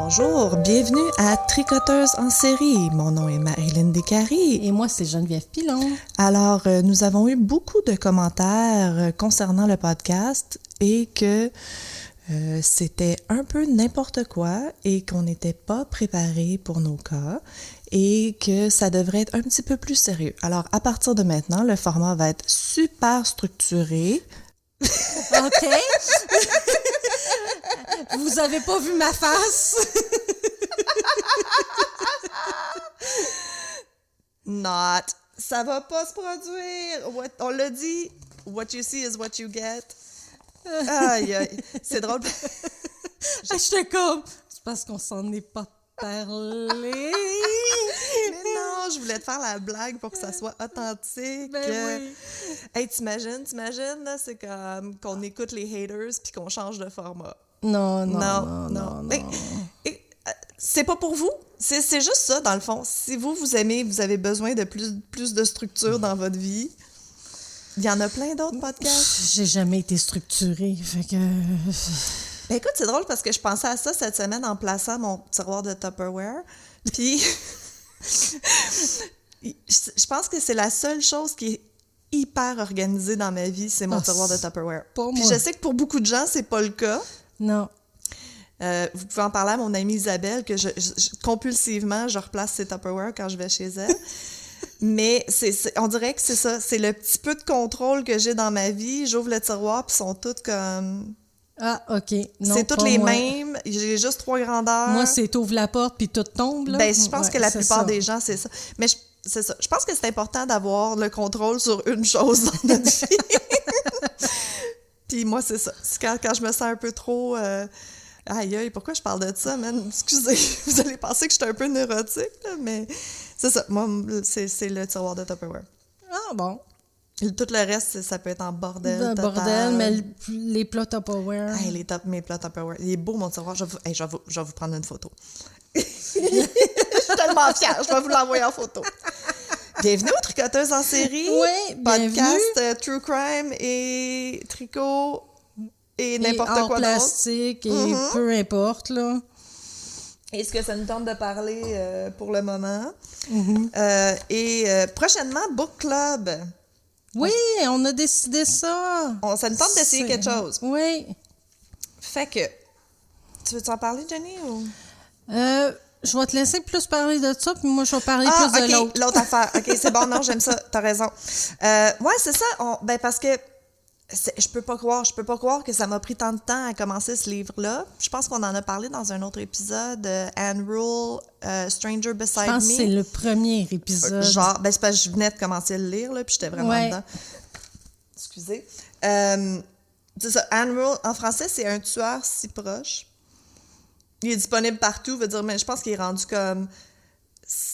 Bonjour, bienvenue à Tricoteuse en série. Mon nom est Marilyn Descaries. Et moi, c'est Geneviève Pilon. Alors, nous avons eu beaucoup de commentaires concernant le podcast et que c'était un peu n'importe quoi et qu'on n'était pas préparé pour nos cas et que ça devrait être un petit peu plus sérieux. Alors, à partir de maintenant, le format va être super structuré. OK. Vous avez pas vu ma face? Not. Ça va pas se produire. On l'a dit. What you see is what you get. Aïe, aïe. C'est drôle. J'étais comme... C'est parce qu'on s'en est pas parlé. Mais non, je voulais te faire la blague pour que ça soit authentique. Ben oui. Hey, t'imagines, là, c'est comme qu'on écoute les haters puis qu'on change de format. Non. Mais, c'est pas pour vous. C'est juste ça, dans le fond. Si vous aimez, vous avez besoin de plus de structure dans votre vie, il y en a plein d'autres podcasts. J'ai jamais été structurée, fait que... Ben écoute, c'est drôle parce que je pensais à ça cette semaine en plaçant mon tiroir de Tupperware. Puis, je pense que c'est la seule chose qui est hyper organisée dans ma vie, c'est mon tiroir de Tupperware. Puis je sais que pour beaucoup de gens, c'est pas le cas. Non. Vous pouvez en parler à mon amie Isabelle, que compulsivement, je replace ses Tupperware quand je vais chez elle. Mais on dirait que c'est ça. C'est le petit peu de contrôle que j'ai dans ma vie. J'ouvre le tiroir, puis ils sont toutes comme... Ah, OK. Non, c'est toutes les mêmes. J'ai juste 3 grandeurs. Moi, c'est t'ouvres la porte, puis tout tombe, là. Ben, je pense que la plupart des gens, c'est ça. Mais c'est ça. Je pense que c'est important d'avoir le contrôle sur une chose dans notre vie. Puis moi, c'est ça. C'est quand je me sens un peu trop... Aïe, pourquoi je parle de ça, man? Excusez, vous allez penser que je suis un peu neurotique, là, mais c'est ça. Moi, c'est le tiroir de Tupperware. Ah, bon. Tout le reste, ça peut être en bordel total. Bordel, mais les plats Tupperware... Hey, mes plats Tupperware. Il est beau, mon tiroir. Je vais vous prendre une photo. Je suis tellement fière. Je vais vous l'envoyer en photo. Bienvenue aux Tricoteuses en série. Oui, podcast, True Crime et tricot et n'importe quoi d'autre. Plastique et peu importe, là. Est-ce que ça nous tente de parler pour le moment? Prochainement, Book Club. Oui, on a décidé ça. Ça nous tente d'essayer quelque chose. Oui. Fait que, tu veux-tu en parler, Jenny, ou... Je vais te laisser plus parler de ça, puis moi, je vais parler plus de l'autre. L'autre affaire. OK, c'est bon, non, j'aime ça, t'as raison. Ouais, c'est ça, parce que je peux pas croire que ça m'a pris tant de temps à commencer ce livre-là. Je pense qu'on en a parlé dans un autre épisode, Anne Rule, Stranger Beside Me. Je pense que c'est le premier épisode. Genre, c'est parce que je venais de commencer à le lire, là, puis j'étais vraiment dedans. Excusez. C'est ça, Anne Rule, en français, c'est Un tueur si proche. Il est disponible partout, veut dire, mais je pense qu'il est rendu comme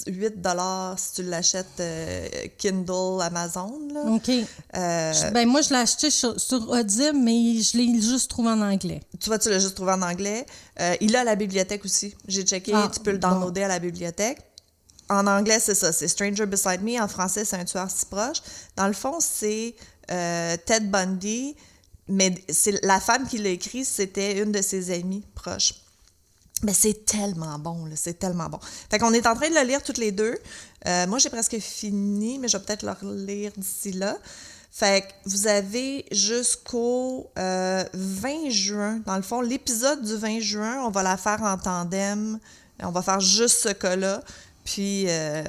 8 $ si tu l'achètes Kindle, Amazon. Là. OK. Moi, je l'ai acheté sur Audible, mais je l'ai juste trouvé en anglais. Tu l'as juste trouvé en anglais. Il est à la bibliothèque aussi. J'ai checké, tu peux le downloader à la bibliothèque. En anglais, c'est ça, c'est Stranger Beside Me. En français, c'est Un tueur si proche. Dans le fond, c'est Ted Bundy, mais c'est la femme qui l'a écrit, c'était une de ses amies proches. Mais c'est tellement bon, là, c'est tellement bon. Fait qu'on est en train de le lire toutes les deux. Moi, j'ai presque fini, mais je vais peut-être le relire d'ici là. Fait que vous avez jusqu'au 20 juin. Dans le fond, l'épisode du 20 juin, on va la faire en tandem. On va faire juste ce cas-là. Puis,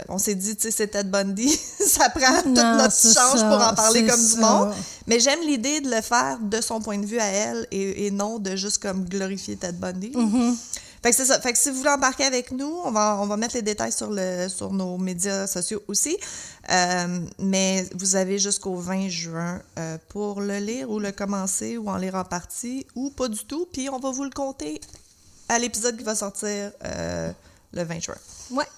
on s'est dit, tu sais, c'est Ted Bundy. Ça prend toute notre chance pour en parler comme du monde. Mais j'aime l'idée de le faire de son point de vue à elle et non de juste comme glorifier Ted Bundy. Fait que c'est ça. Fait que si vous voulez embarquer avec nous, on va mettre les détails sur nos médias sociaux aussi. Mais vous avez jusqu'au 20 juin pour le lire ou le commencer ou en lire en partie ou pas du tout. Puis on va vous le compter à l'épisode qui va sortir le 20 juin. Ouais.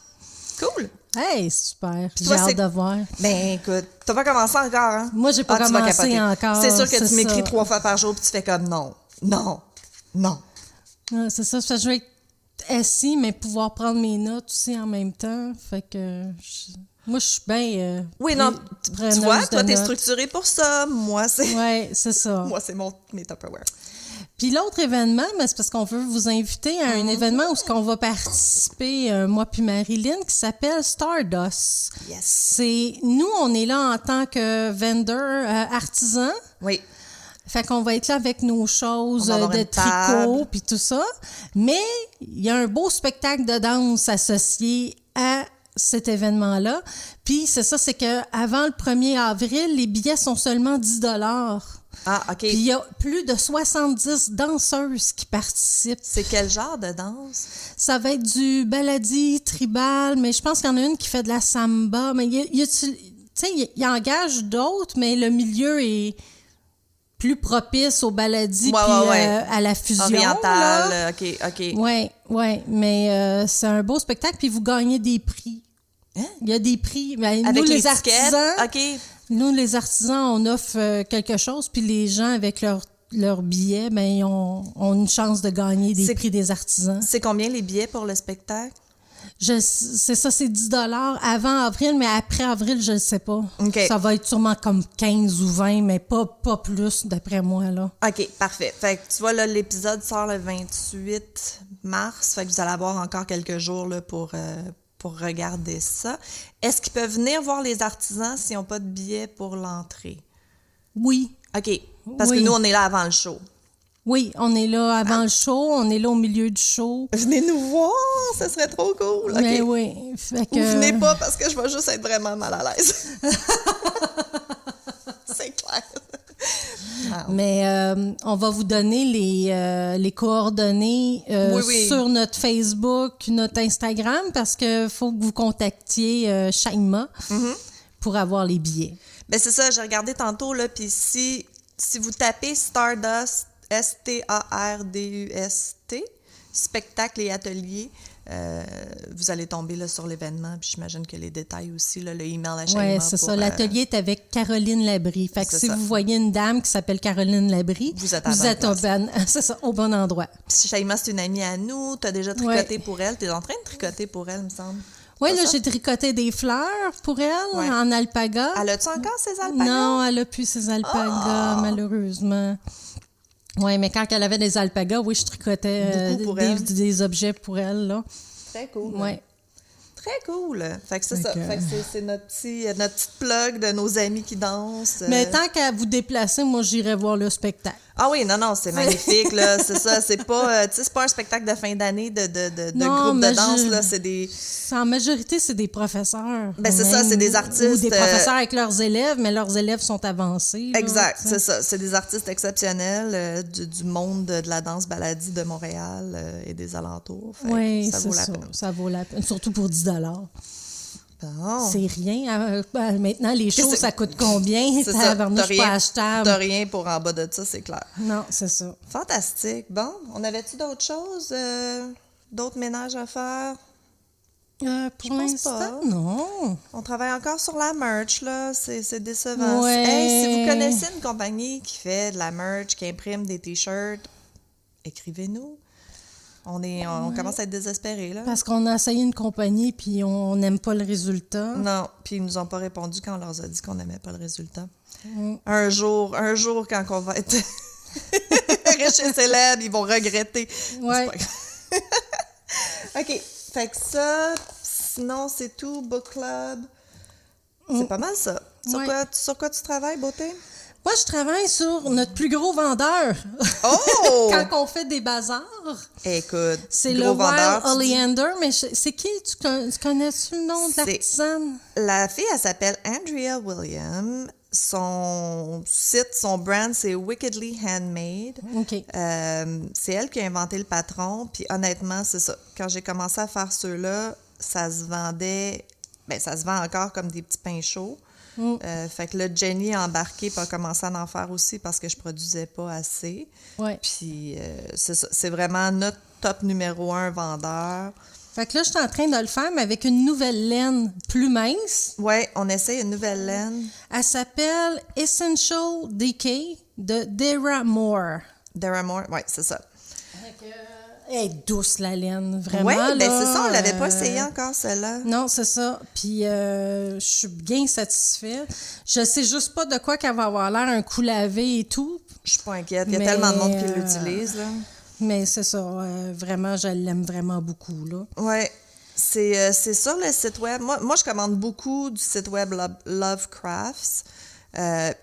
Cool! Hey, super! J'ai hâte de voir. Ben écoute, t'as pas commencé encore, hein? Moi, j'ai pas commencé encore. C'est sûr que tu m'écris 3 fois par jour puis tu fais comme non. C'est ça, je vais être assis, mais pouvoir prendre mes notes aussi en même temps. Fait que moi, je suis bien... oui, non, tu vois, toi, t'es structurée pour ça. Moi, c'est... Oui, c'est ça. Moi, c'est mes Tupperware. Puis l'autre événement, ben, c'est parce qu'on veut vous inviter à un événement où on va participer, moi puis Marilyn, qui s'appelle Stardust. Yes. Nous, on est là en tant que vendeur artisan. Oui. Fait qu'on va être là avec nos choses On va avoir de une tricot table. puis tout ça. Mais il y a un beau spectacle de danse associé à cet événement-là. Puis c'est ça, c'est qu'avant le 1er avril, les billets sont seulement 10 $. Ah, OK. Puis il y a plus de 70 danseuses qui participent. C'est quel genre de danse? Ça va être du baladi, tribal, mais je pense qu'il y en a une qui fait de la samba. Mais tu sais, il engage d'autres, mais le milieu est plus propice au baladi puis à la fusion. Orientale, là. OK. Oui, mais c'est un beau spectacle, puis vous gagnez des prix. Hein? Il y a des prix. Ben, Avec nous, les l'étiquette? artisans, OK. nous, les artisans, on offre quelque chose, puis les gens, avec leur billet, ben, ils ont une chance de gagner des prix des artisans. C'est combien les billets pour le spectacle? C'est ça, c'est 10 $ avant avril, mais après avril, je ne sais pas. OK. Ça va être sûrement comme 15 ou 20, mais pas plus, d'après moi, là. OK, parfait. Fait que tu vois, là, l'épisode sort le 28 mars. Fait que vous allez avoir encore quelques jours là, pour regarder ça. Est-ce qu'ils peuvent venir voir les artisans s'ils n'ont pas de billets pour l'entrée? Oui. OK. Parce que nous, on est là avant le show. Oui, on est là avant le show, on est là au milieu du show. Venez nous voir, ça serait trop cool. OK. Mais oui. Fait que... Ou venez pas parce que je vais juste être vraiment mal à l'aise. C'est clair. Wow. Mais on va vous donner les coordonnées oui. sur notre Facebook, notre Instagram, parce qu'il faut que vous contactiez Shaima pour avoir les billets. Ben c'est ça, j'ai regardé tantôt, là, puis si vous tapez Stardust, STARDUST, spectacle et atelier, vous allez tomber là, sur l'événement, puis j'imagine que les détails aussi, là, le email à Shaima. Oui, c'est ça. L'atelier est avec Caroline Labrie. Fait que si vous voyez une dame qui s'appelle Caroline Labrie, vous êtes c'est ça, au bon endroit. Puis Shaima, c'est une amie à nous, tu as déjà tricoté pour elle, tu es en train de tricoter pour elle, me semble. Oui, là, j'ai tricoté des fleurs pour elle en alpaga. Elle a-tu encore ses alpagas? Non, elle n'a plus ses alpagas, malheureusement. Oui, mais quand elle avait des alpagas, oui, je tricotais des objets pour elle, là. Très cool. Oui. Très cool. Fait que c'est ça. Fait que c'est notre petite plug de nos amis qui dansent. Mais tant qu'à vous déplacer, moi, j'irai voir le spectacle. Ah oui, non, c'est magnifique, là. C'est ça. C'est pas, c'est pas un spectacle de fin d'année de groupe de danse, là. C'est des... En majorité, c'est des professeurs. Ben, c'est ça, c'est des artistes. Ou des professeurs avec leurs élèves, mais leurs élèves sont avancés. Là, exact, c'est ça. C'est des artistes exceptionnels du monde de la danse baladi de Montréal et des alentours. Oui, ça vaut la peine. Ça vaut la peine. Surtout pour 10 $. Bon. C'est rien. Maintenant, les shows, ça coûte combien? C'est ça. T'as rien pour en bas de ça, c'est clair. Non, c'est ça. Fantastique. Bon, on avait-tu d'autres choses? D'autres ménages à faire? Pour l'instant, non. On travaille encore sur la merch, là. C'est décevant. Ouais. Hey, si vous connaissez une compagnie qui fait de la merch, qui imprime des T-shirts, écrivez-nous. On commence à être désespérés, là. Parce qu'on a essayé une compagnie puis on n'aime pas le résultat. Non, puis ils nous ont pas répondu quand on leur a dit qu'on n'aimait pas le résultat. Un jour, quand on va être riches et célèbres, ils vont regretter. Ouais. OK. Fait que ça, sinon, c'est tout. Book club. C'est pas mal, ça. Sur quoi tu travailles, Beauté? Moi, je travaille sur notre plus gros vendeur. Oh! Quand on fait des bazars. Écoute, c'est le Wild Oleander, mais c'est qui? Tu connais-tu le nom de l'artisane? La fille, elle s'appelle Andrea Williams. Son site, son brand, c'est Wickedly Handmade. OK. C'est elle qui a inventé le patron. Puis honnêtement, c'est ça. Quand j'ai commencé à faire ceux-là, ça se vendait... Bien, ça se vend encore comme des petits pains chauds. Fait que là, Jenny a embarqué pour commencer à en faire aussi parce que je produisais pas assez. Ouais. Puis c'est ça. C'est vraiment notre top numéro 1 vendeur. Fait que là, je suis en train de le faire, mais avec une nouvelle laine plus mince. Oui, on essaie une nouvelle laine. Elle s'appelle Essential Decay de Dara Moore. Dara Moore, oui, c'est ça. Elle est douce, la laine, vraiment. Oui, ben là, c'est ça, on l'avait pas essayé encore, celle-là. Non, c'est ça. Puis je suis bien satisfaite. Je sais juste pas de quoi qu'elle va avoir l'air un coup lavé et tout. Je suis pas inquiète, il y a tellement de monde qui l'utilise, là. Mais c'est ça, vraiment, je l'aime vraiment beaucoup, là. Oui, c'est sur le site web. Moi, je commande beaucoup du site web Lovecrafts.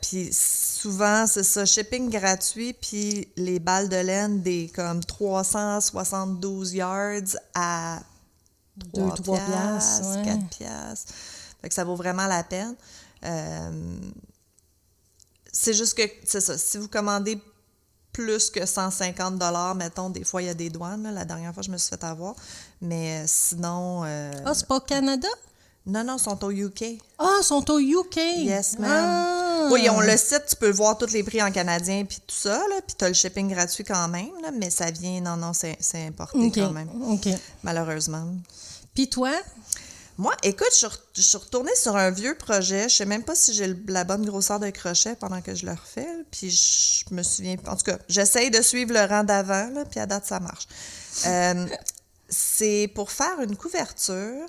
Puis souvent, c'est ça, shipping gratuit, puis les balles de laine des comme 372 yards à 3 piastres, ouais. 4 piastres. Fait que ça vaut vraiment la peine. C'est juste que, c'est ça, si vous commandez plus que 150 $, mettons, des fois, il y a des douanes. Là. La dernière fois, je me suis fait avoir. Mais sinon... Ah, c'est pas au Canada? Non, ils sont au UK. Ah, ils sont au UK! Yes, ma'am. Ah. Oui, ils ont le site, tu peux voir tous les prix en canadien puis tout ça, là, puis tu as le shipping gratuit quand même, là, mais ça vient... Non, c'est importé quand même. OK. Malheureusement. Puis toi? Moi, écoute, je suis retournée sur un vieux projet. Je sais même pas si j'ai la bonne grosseur de crochet pendant que je le refais. Puis je me souviens... En tout cas, j'essaye de suivre le rang d'avant, là, puis à date, ça marche. C'est pour faire une couverture.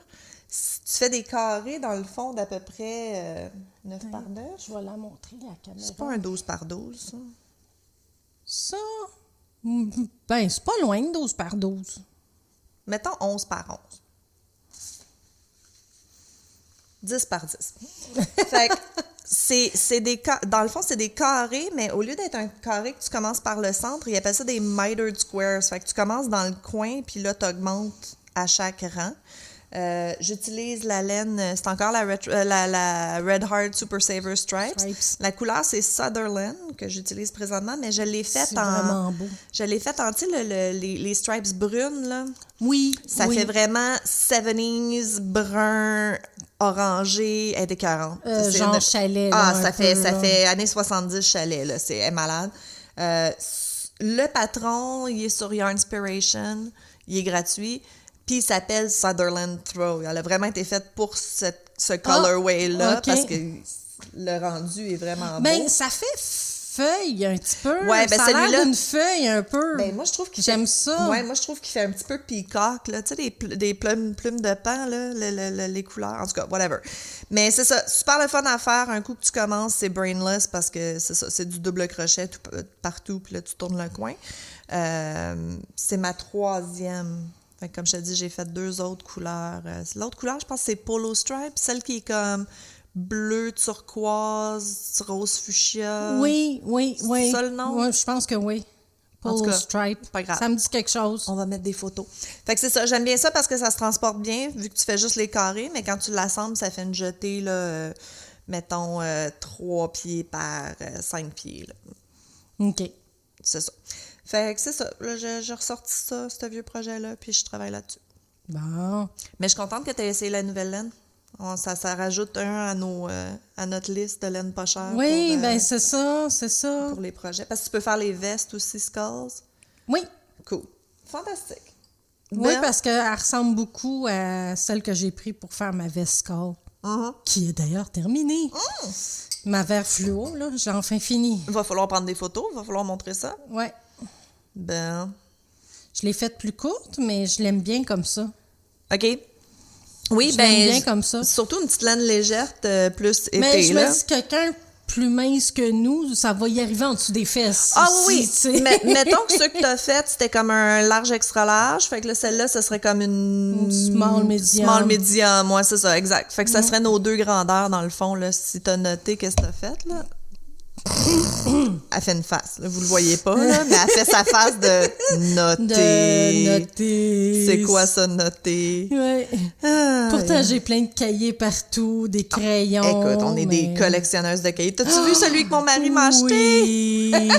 Tu fais des carrés dans le fond d'à peu près 9 par 9. Je vais la montrer, la caméra. C'est pas un 12 par 12, ça? Ça? Ben, c'est pas loin de 12 par 12. Mettons 11 par 11. 10 par 10. Fait que c'est dans le fond, c'est des carrés, mais au lieu d'être un carré que tu commences par le centre, ils appellent ça des mitered squares. Fait que tu commences dans le coin, puis là, tu augmentes à chaque rang. J'utilise la laine, c'est encore la Red Heart Super Saver Stripes. La couleur, c'est Sutherland, que j'utilise présentement, mais je l'ai faite en... C'est vraiment beau. Je l'ai faite en, tu sais, les stripes brunes, là. Oui, Ça fait vraiment 70s, brun, orangé, elle est écœurante. genre chalet, là, ça fait années 70 chalet, là. Elle est malade. Le patron, il est sur Yarnspiration. Il est gratuit. Puis il s'appelle Sutherland Throw. Elle a vraiment été faite pour ce colorway-là parce que le rendu est vraiment beau. Ben, ça fait feuille un petit peu. Ouais, ben ça a l'air celui-là d'une feuille un peu. Ben, moi, je trouve qu'il J'aime ça. Ouais, moi, je trouve qu'il fait un petit peu peacock, là. Tu sais, des plumes de pain, là, les couleurs. En tout cas, whatever. Mais c'est ça. Super le fun à faire. Un coup que tu commences, c'est brainless parce que c'est ça. C'est du double crochet partout. Puis là, tu tournes le coin. C'est ma 3e. Fait que comme je te dis, j'ai fait 2 autres couleurs. L'autre couleur, je pense, c'est Polo Stripe. Celle qui est comme bleu, turquoise, rose fuchsia. Oui. C'est ça le nom? Oui, je pense que oui. Polo Stripe. Pas grave. Ça me dit quelque chose. On va mettre des photos. Fait que c'est ça. J'aime bien ça parce que ça se transporte bien, vu que tu fais juste les carrés, mais quand tu l'assembles, ça fait une jetée, là, mettons, 3 pieds par 5 pieds. Là. OK. C'est ça. Fait que c'est ça. Là, j'ai ressorti ça, ce vieux projet-là, puis je travaille là-dessus. Bon. Mais je suis contente que tu aies essayé la nouvelle laine. Ça rajoute à notre liste de laine pas chère. Oui, ben c'est ça. Pour les projets. Parce que tu peux faire les vestes aussi, Skulls. Oui. Cool. Fantastique. Oui, parce qu'elle ressemble beaucoup à celle que j'ai prise pour faire ma veste Skull, qui est d'ailleurs terminée. Ma vert fluo, là, j'ai enfin fini. Il va falloir prendre des photos, il va falloir montrer ça. Oui. Ben. Je l'ai faite plus courte, mais je l'aime bien comme ça. OK. Oui, je ben. l'aime bien comme ça. Surtout une petite laine légère, plus épais. Mais je là. me dis, quelqu'un plus mince que nous, ça va y arriver en dessous des fesses. Ah aussi, oui, mais mettons que ceux que tu as fait, c'était comme un large extra large. Fait que là, celle-là, ce serait comme une small medium. Small medium, moi, c'est ça, exact. Fait que ça serait nos 2 grandeurs, dans le fond, là, si tu as noté qu'est-ce que tu as fait, là. Elle fait une face, là, vous le voyez pas, là, mais elle fait sa face de noter. C'est quoi ça, noter? Ouais. Pourtant, j'ai plein de cahiers partout, des crayons. Écoute, on est des collectionneuses de cahiers. T'as-tu vu celui que mon mari m'a acheté? Oui.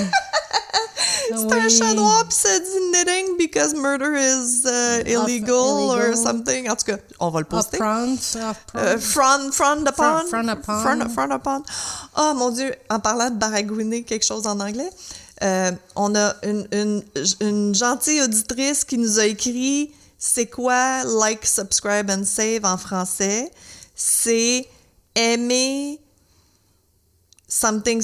C'est un chat noir, puis ça dit knitting because murder is illegal or something. En tout cas, on va le poster. Frowned upon. Oh mon Dieu, en parlant de baragouiner quelque chose en anglais, on a une gentille auditrice qui nous a écrit c'est quoi like, subscribe and save en français? C'est aimer something.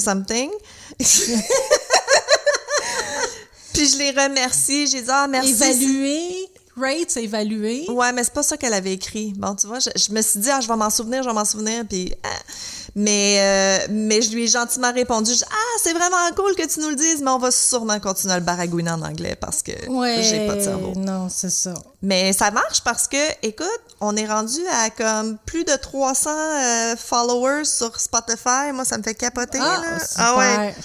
Puis Puis je les remercie. J'ai dit, merci. Évaluer. Rate, c'est évaluer. Ouais, mais c'est pas ça qu'elle avait écrit. Bon, tu vois, je me suis dit, je vais m'en souvenir, puis... Mais je lui ai gentiment répondu, c'est vraiment cool que tu nous le dises, mais on va sûrement continuer à le baragouiner en anglais parce que j'ai pas de cerveau. Non, c'est ça. Mais ça marche parce que, écoute, on est rendu à comme plus de 300 followers sur Spotify. Moi, ça me fait capoter. Là. Super. Ouais.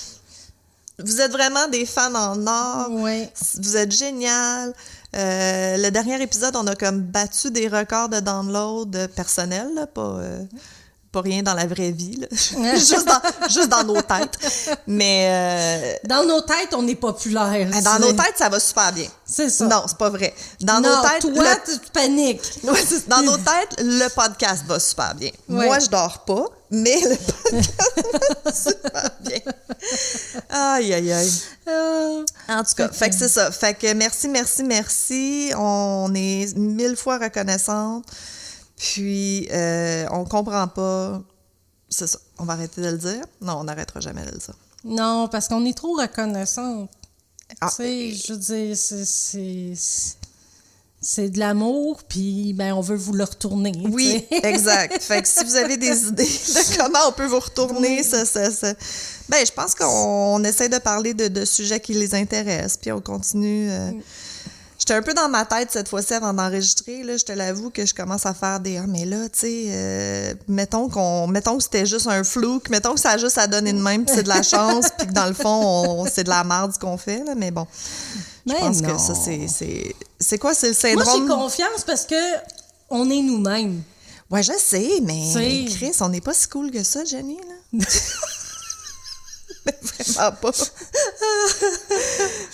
Vous êtes vraiment des fans en or. Oui. Vous êtes génial. Le dernier épisode, on a comme battu des records de download personnels, là, pas rien dans la vraie vie, là. juste dans nos têtes. Mais dans nos têtes, on est populaire. Dans nos têtes, ça va super bien. C'est ça. Non, c'est pas vrai. Dans nos têtes, toi, tu paniques. Dans nos têtes, le podcast va super bien. Ouais. Moi, je dors pas, mais le podcast va super bien. Aïe, aïe, aïe. En tout cas, fait que c'est ça. Fait que merci. On est 1000 fois reconnaissante. Puis, on comprend pas. C'est ça. On va arrêter de le dire? Non, on n'arrêtera jamais de le dire. Non, parce qu'on est trop reconnaissante. Ah. Tu sais, je veux dire, c'est de l'amour, puis ben on veut vous le retourner. Oui, exact. Fait que si vous avez des idées de comment on peut vous retourner, ça. Ben, je pense qu'on essaie de parler de sujets qui les intéressent, puis on continue. J'étais un peu dans ma tête cette fois-ci avant d'enregistrer. Là, je te l'avoue que je commence à faire des mais là, tu sais, mettons que c'était juste un flou, mettons que ça a juste à donner de même, puis c'est de la chance, puis que dans le fond, c'est de la merde ce qu'on fait, là, mais bon. Je pense que ça, c'est quoi? C'est le syndrome... Moi, j'ai confiance parce que on est nous-mêmes. Ouais, je sais, mais Chris, on n'est pas si cool que ça, Jenny, là. Vraiment pas.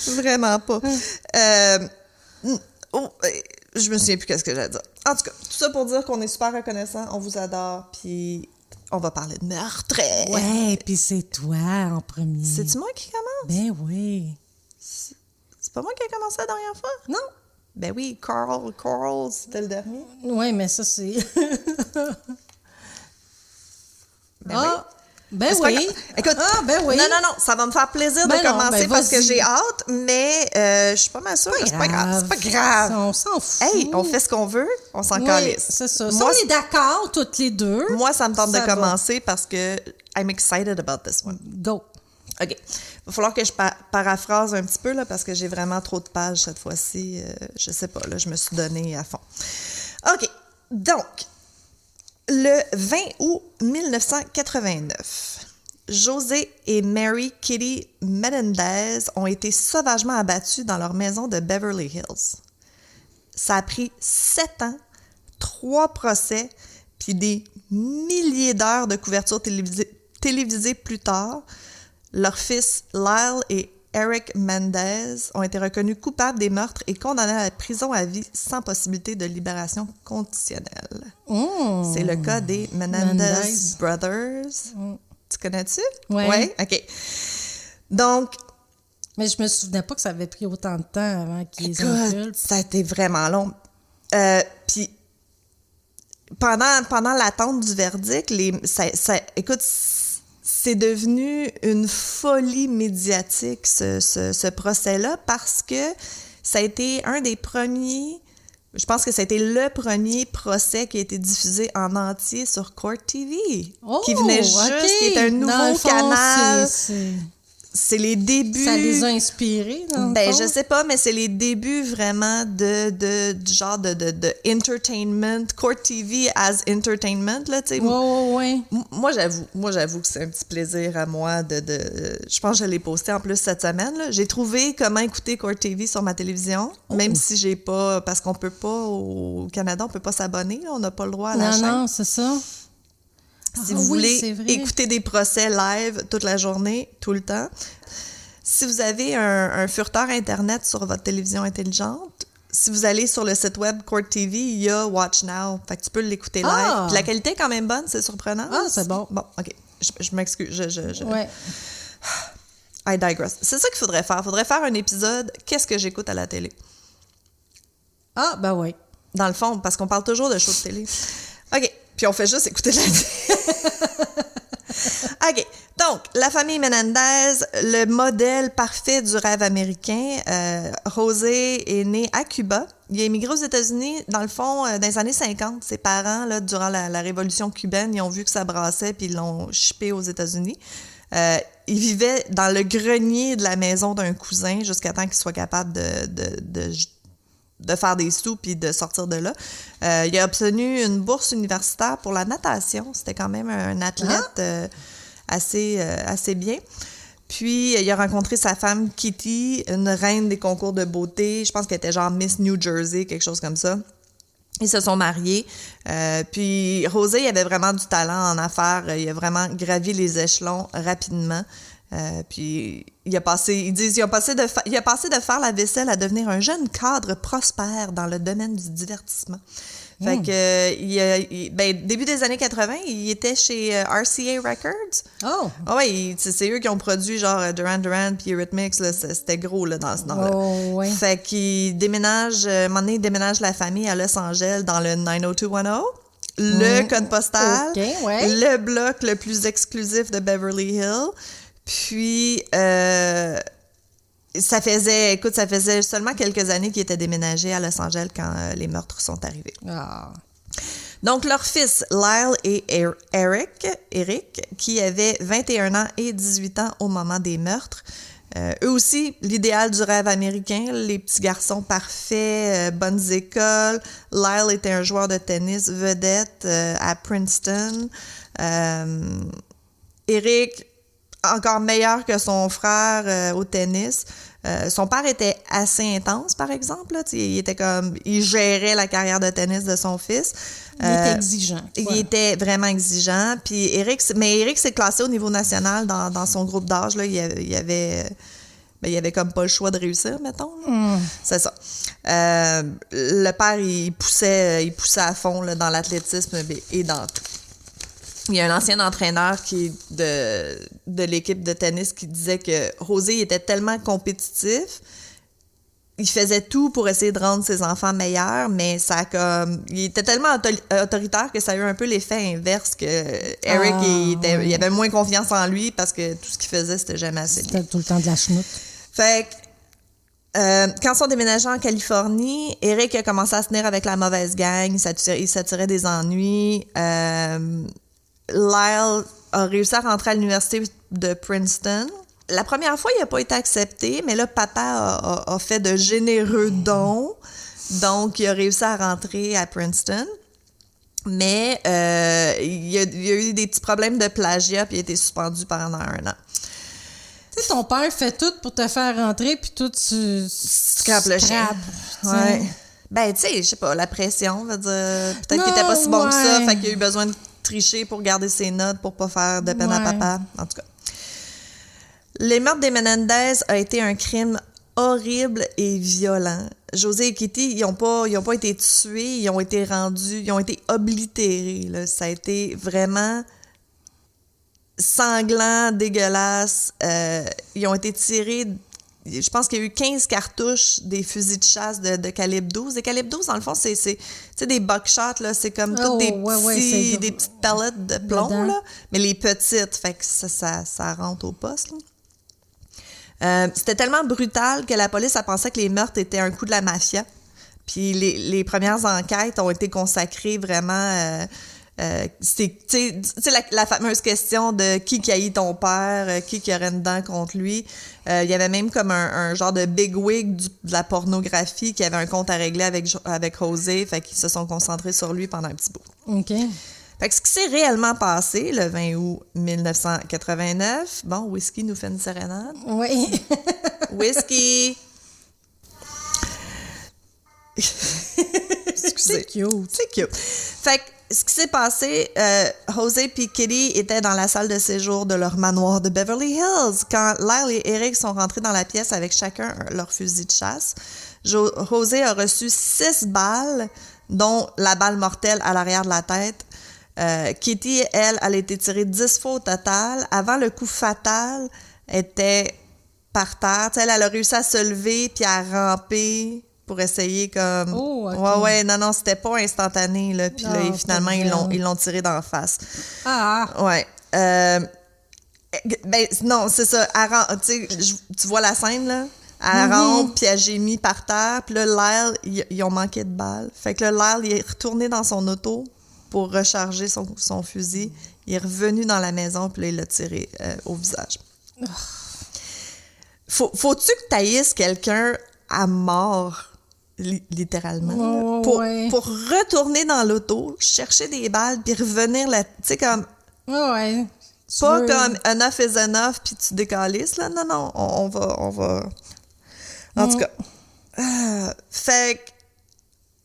Vraiment pas. Je me souviens plus qu'est-ce que j'allais dire. En tout cas, tout ça pour dire qu'on est super reconnaissants, on vous adore, puis on va parler de meurtre. Ouais, puis c'est toi en premier. C'est-tu moi qui commence? Ben oui. C'est pas moi qui ai commencé la dernière fois? Non. Ben oui, Coral, c'était le dernier. Oui, mais ça, c'est... Ben oui. Ben oui. Écoute, ben oui. Non, ça va me faire plaisir de commencer parce que j'ai hâte, mais je suis pas mal sûre que c'est pas grave. C'est pas grave. On s'en fout. Hey, on fait ce qu'on veut, on s'en calisse. C'est ça. Moi, si on est d'accord, toutes les deux. Moi, ça me tente de commencer parce que I'm excited about this one. Go. OK. Il va falloir que je paraphrase un petit peu, là, parce que j'ai vraiment trop de pages cette fois-ci. Je sais pas, là, je me suis donnée à fond. OK. Donc, le 20 août 1989, José et Mary Kitty Menendez ont été sauvagement abattus dans leur maison de Beverly Hills. Ça a pris 7 ans, 3 procès, puis des milliers d'heures de couverture télévisée plus tard. Leurs fils Lyle et Eric Mendez ont été reconnus coupables des meurtres et condamnés à la prison à vie sans possibilité de libération conditionnelle. Oh. C'est le cas des Menendez Brothers. Tu connais-tu? Oui. Ouais? OK. Donc... Mais je me souvenais pas que ça avait pris autant de temps avant qu'ils les inculpent. Ça a été vraiment long. Puis, pendant l'attente du verdict, écoute, c'est devenu une folie médiatique, ce procès-là, parce que ça a été un des premiers... Je pense que ça a été le premier procès qui a été diffusé en entier sur Court TV. Qui venait juste, qui est un nouveau canal. C'est les débuts... Ça les a inspirés, dans le fond? Je sais pas, mais c'est les débuts vraiment du genre de entertainment, Court TV as entertainment, là, tu sais. Oui. Moi, j'avoue que c'est un petit plaisir à moi je pense que je l'ai posté en plus cette semaine, là. J'ai trouvé comment écouter Court TV sur ma télévision, même si j'ai pas... Parce qu'on peut pas, au Canada, on peut pas s'abonner, là, on n'a pas le droit à la chaîne. Non, c'est ça. Si vous voulez écouter des procès live toute la journée, tout le temps. Si vous avez un furteur Internet sur votre télévision intelligente, si vous allez sur le site web Court TV, il y a Watch Now. Fait que tu peux l'écouter live. Puis la qualité est quand même bonne, c'est surprenant. Ah, c'est bon. Bon, OK. Je m'excuse. Ouais. I digress. C'est ça qu'il faudrait faire. Il faudrait faire un épisode « Qu'est-ce que j'écoute à la télé? » Ah, ben oui. Dans le fond, parce qu'on parle toujours de shows de télé. OK. Puis on fait juste écouter de la télé. OK. Donc, la famille Menendez, le modèle parfait du rêve américain. José est né à Cuba. Il a émigré aux États-Unis, dans le fond, dans les années 50. Ses parents, là, durant la révolution cubaine, ils ont vu que ça brassait puis ils l'ont shippé aux États-Unis. Il vivait dans le grenier de la maison d'un cousin jusqu'à temps qu'il soit capable de faire des sous puis de sortir de là. Il a obtenu une bourse universitaire pour la natation. C'était quand même un athlète assez bien. Puis, il a rencontré sa femme Kitty, une reine des concours de beauté. Je pense qu'elle était genre Miss New Jersey, quelque chose comme ça. Ils se sont mariés. Puis, José, il avait vraiment du talent en affaires. Il a vraiment gravi les échelons rapidement. Puis, il a passé de faire la vaisselle à devenir un jeune cadre prospère dans le domaine du divertissement. Fait que, début des années 80, il était chez RCA Records. Oh! Ouais, c'est eux qui ont produit genre Duran Duran puis Eurythmics, là, c'était gros là, dans ce temps-là. Oh, ouais. Fait qu'il déménage, un moment donné, il déménage la famille à Los Angeles dans le 90210. Le code postal, le bloc le plus exclusif de Beverly Hills. Puis, ça faisait seulement quelques années qu'ils étaient déménagés à Los Angeles quand les meurtres sont arrivés. Ah. Donc, leurs fils, Lyle et Eric, qui avaient 21 ans et 18 ans au moment des meurtres, eux aussi, l'idéal du rêve américain, les petits garçons parfaits, bonnes écoles. Lyle était un joueur de tennis vedette à Princeton. Eric, encore meilleur que son frère au tennis. Son père était assez intense, par exemple. Là. Il gérait la carrière de tennis de son fils. Il était exigeant. Il était vraiment exigeant. Puis Eric s'est classé au niveau national dans son groupe d'âge. Là. Il y avait comme pas le choix de réussir, mettons. C'est ça. Le père, il poussait à fond là, dans l'athlétisme et dans tout. Il y a un ancien entraîneur qui est de l'équipe de tennis qui disait que José était tellement compétitif, il faisait tout pour essayer de rendre ses enfants meilleurs, mais il était tellement autoritaire que ça a eu un peu l'effet inverse que Eric, il avait moins confiance en lui parce que tout ce qu'il faisait, c'était jamais assez bien. C'était tout le temps de la chenoute. Fait que, quand ils sont déménagés en Californie, Eric a commencé à se tenir avec la mauvaise gang, il s'attirait des ennuis. Lyle a réussi à rentrer à l'université de Princeton. La première fois, il n'a pas été accepté, mais là, papa a fait de généreux dons. Donc, il a réussi à rentrer à Princeton. Mais il y a eu des petits problèmes de plagiat, puis il a été suspendu pendant un an. Tu sais, ton père fait tout pour te faire rentrer, puis tout, tu scrapes le chien. Ouais. Ben, tu sais, je sais pas, la pression, veut dire. Peut-être qu'il était pas si bon que ça, fait qu'il a eu besoin de tricher pour garder ses notes, pour pas faire de peine à papa. En tout cas. Les meurtres des Menendez a été un crime horrible et violent. José et Kitty, ils ont pas été tués, ils ont été oblitérés. Là. Ça a été vraiment sanglant, dégueulasse. Ils ont été tirés. Je pense qu'il y a eu 15 cartouches des fusils de chasse de calibre 12. Des calibres 12, dans le fond, c'est des buckshots, là. C'est comme toutes des petites pellets de plomb, là. Mais les petites, fait que ça rentre au poste, là. C'était tellement brutal que la police a pensé que les meurtres étaient un coup de la mafia. Puis les premières enquêtes ont été consacrées vraiment... c'est la fameuse question de qui haït ton père, qui aurait une dent contre lui. Il y avait même comme un genre de bigwig de la pornographie qui avait un compte à régler avec José, fait qu'ils se sont concentrés sur lui pendant un petit bout. OK. Fait que ce qui s'est réellement passé le 20 août 1989, bon, Whisky nous fait une sérénade. Oui. Whisky! C'est cute. C'est cute. Fait que ce qui s'est passé, José et Kitty étaient dans la salle de séjour de leur manoir de Beverly Hills quand Lyle et Eric sont rentrés dans la pièce avec chacun leur fusil de chasse. José a reçu 6 balles, dont la balle mortelle à l'arrière de la tête. Kitty, elle a été tirée 10 fois au total. Avant le coup fatal, elle était par terre. Elle a réussi à se lever puis à ramper pour essayer comme... Oh, okay. Ouais, non, c'était pas instantané, là. Puis là, finalement, ils l'ont tiré d'en face. Ah! Ouais. Ben, non, c'est ça. Tu vois la scène, là? Elle rentre, puis elle gémit par terre. Puis là, Lyle, ils ont manqué de balles. Fait que là, Lyle, il est retourné dans son auto pour recharger son fusil. Il est revenu dans la maison, puis là, il l'a tiré au visage. Faut-tu que t'haïsses quelqu'un à mort, littéralement? Pour retourner dans l'auto, chercher des balles, puis revenir là. Tu sais, comme. Ouais. Pas comme enough is enough, puis tu décalisses, là. Non, on va. En tout cas. Fait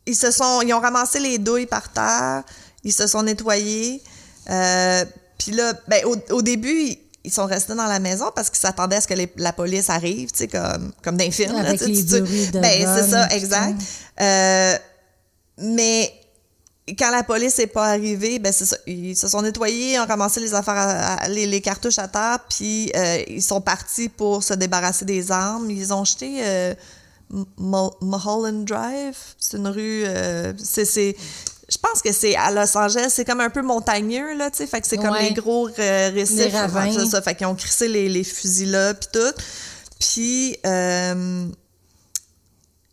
ils ont ramassé les douilles par terre, ils se sont nettoyés. Puis là, ben, au début, ils sont restés dans la maison parce qu'ils s'attendaient à ce que la police arrive, tu sais, comme dans les films. Avec là, les bruits de ben, vol, c'est ça, exact. Mais quand la police n'est pas arrivée, ben c'est ça. Ils se sont nettoyés, ont ramassé les affaires, les cartouches à terre, puis ils sont partis pour se débarrasser des armes. Ils ont jeté Mulholland Drive. C'est une rue... je pense que c'est à Los Angeles. C'est comme un peu montagneux, là, tu sais. Fait que c'est comme les gros récifs. Les ravins. C'est ça. Fait qu'ils ont crissé les fusils là, puis tout. Puis...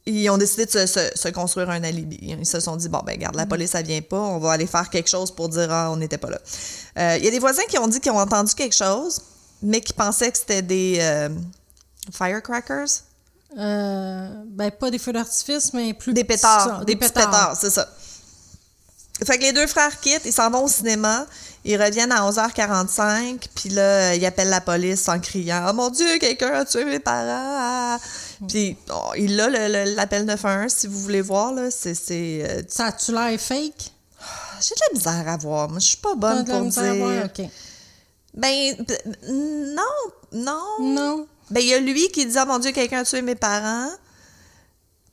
ils ont décidé de se construire un alibi. Ils se sont dit, bon, ben, regarde, la police, elle vient pas, on va aller faire quelque chose pour dire, on n'était pas là. Il y a des voisins qui ont dit qu'ils ont entendu quelque chose, mais qui pensaient que c'était des firecrackers. Ben, pas des feux d'artifice, mais plus... Des pétards. Ça, des petits pétards, c'est ça. Fait que les deux frères quittent, ils s'en vont au cinéma, ils reviennent à 11h45, puis là, ils appellent la police en criant « Oh mon Dieu, quelqu'un a tué mes parents! » Puis il a l'appel 911, si vous voulez voir, là, Ça a-tu l'air fake? J'ai de la misère à voir. Moi, je suis pas bonne pour dire... OK. Ben, non. Ben, il y a lui qui dit « Oh mon Dieu, quelqu'un a tué mes parents! »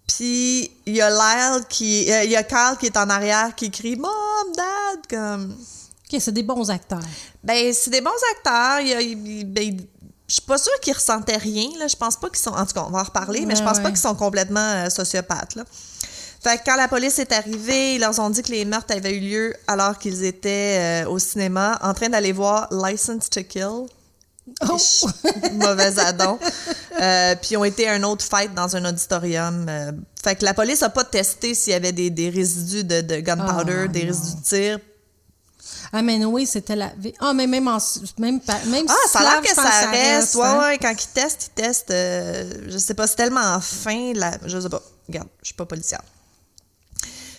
Puis il y a Lyle il y a Carl qui est en arrière qui crie « Mom, Dad! » comme... OK, c'est des bons acteurs. Ben, c'est des bons acteurs. Je suis pas sûre qu'ils ressentaient rien, là. Je pense pas qu'ils sont... En tout cas, on va en reparler, mais je pense pas qu'ils sont complètement sociopathes, là. Fait que quand la police est arrivée, ils leur ont dit que les meurtres avaient eu lieu alors qu'ils étaient au cinéma en train d'aller voir License to Kill. Oh! Mauvais addon. Puis ils ont été à un autre fight dans un auditorium. Fait que la police a pas testé s'il y avait des résidus de gunpowder, des résidus de tir. Ah, mais oui, c'était la... Ah, mais même ça a l'air que ça reste. Ouais, quand ils testent, je sais pas, c'est tellement fin, je sais pas. Regarde, je suis pas policière.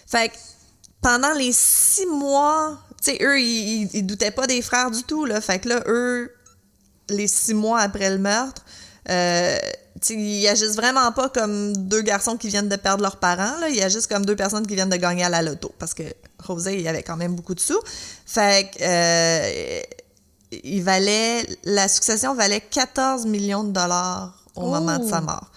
Fait que pendant les 6 mois, tu sais, eux, ils doutaient pas des frères du tout, là. Fait que là, eux, les 6 mois après le meurtre, ils agissent vraiment pas comme 2 garçons qui viennent de perdre leurs parents, là. Ils agissent comme 2 personnes qui viennent de gagner à la loto. Parce que José, il avait quand même beaucoup de sous. Fait que la succession valait 14 millions de dollars au moment de sa mort.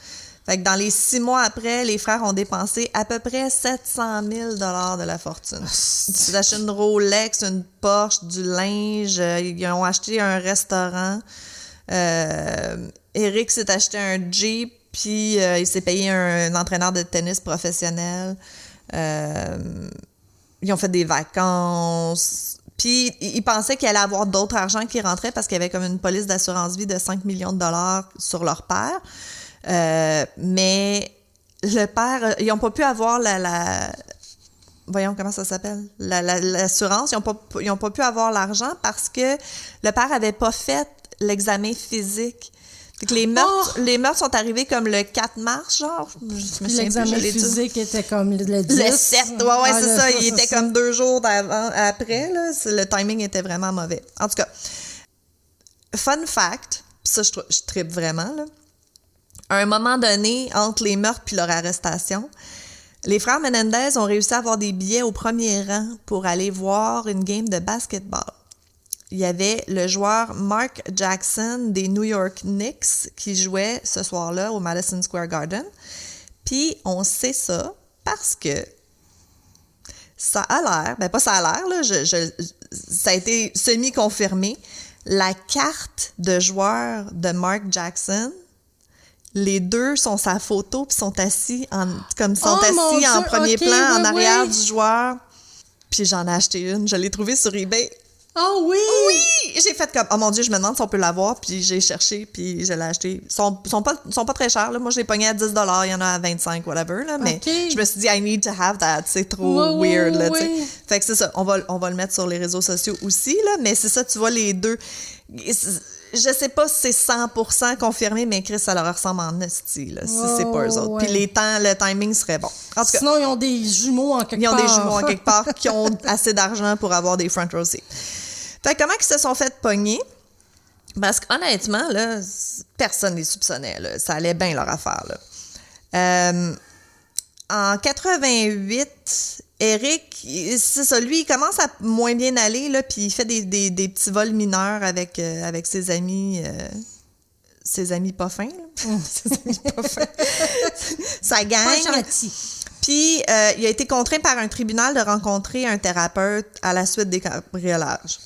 Fait que dans les 6 mois après, les frères ont dépensé à peu près 700 000 $ de la fortune. Ils ont acheté une Rolex, une Porsche, du linge. Ils ont acheté un restaurant. Eric s'est acheté un Jeep, puis il s'est payé un entraîneur de tennis professionnel. Ils ont fait des vacances. Puis ils pensaient qu'il allait avoir d'autres argent qui rentrait parce qu'il y avait comme une police d'assurance vie de 5 millions de dollars sur leur père. Mais le père, ils n'ont pas pu avoir voyons comment ça s'appelle, l'assurance. Ils n'ont pas pu avoir l'argent parce que le père n'avait pas fait l'examen physique. Fait que les meurtres sont arrivés comme le 4 mars, genre. L'examen physique était comme le 10. Le 7, ouais, c'est ça. Il était comme 2 jours après, là. Le timing était vraiment mauvais. En tout cas, fun fact, pis ça, je trippe vraiment, là. À un moment donné, entre les meurtres puis leur arrestation, les frères Menendez ont réussi à avoir des billets au premier rang pour aller voir une game de basketball. Il y avait le joueur Mark Jackson des New York Knicks qui jouait ce soir-là au Madison Square Garden. Puis on sait ça parce que ça a l'air, ben pas ça a l'air, là, ça a été semi-confirmé. La carte de joueur de Mark Jackson, les deux sont sa photo puis sont assis en premier plan en arrière du joueur. Puis j'en ai acheté une, je l'ai trouvée sur eBay. Oh oui! Oui! J'ai fait comme, oh mon Dieu, je me demande si on peut l'avoir, puis j'ai cherché, puis je l'ai acheté. Ils sont pas très chers, là. Moi, je l'ai pogné à 10 $, il y en a à 25, whatever, là. Mais je me suis dit, I need to have that. C'est trop weird, là, tu sais. Fait que c'est ça. On va le mettre sur les réseaux sociaux aussi, là. Mais c'est ça, tu vois, les deux. Je sais pas si c'est 100% confirmé, mais Chris, ça leur ressemble en esti, là, si c'est pas eux autres. Puis le timing serait bon. En tout cas, sinon, ils ont des jumeaux en quelque part. Ils ont des jumeaux en quelque part qui ont assez d'argent pour avoir des front row seats. Fait que comment ils se sont fait pogner? Parce qu'honnêtement, là, personne ne les soupçonnait. Là. Ça allait bien leur affaire. Là. En 88, Eric, c'est ça, lui, il commence à moins bien aller, là, puis il fait des petits vols mineurs avec ses amis pas fins. Ses amis pas fins. Sa gang. Pas gentil. Puis, il a été contraint par un tribunal de rencontrer un thérapeute à la suite des cambriolages.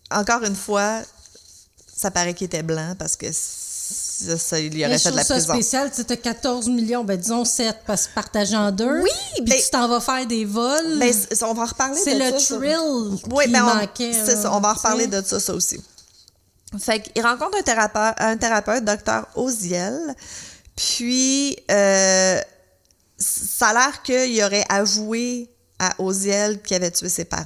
Encore une fois, ça paraît qu'il était blanc parce que ça il aurait fait de la prison. Ça spécial, tu as 14 millions, ben disons 7, parce que partagé en deux. Oui! Puis tu t'en vas faire des vols. Ben, on va en reparler de ça. C'est le thrill qui manquait. C'est ça, on va en reparler de ça aussi. Fait qu'il rencontre un thérapeute, Dr. Oziel, puis ça a l'air qu'il aurait avoué à Oziel qu'il avait tué ses parents.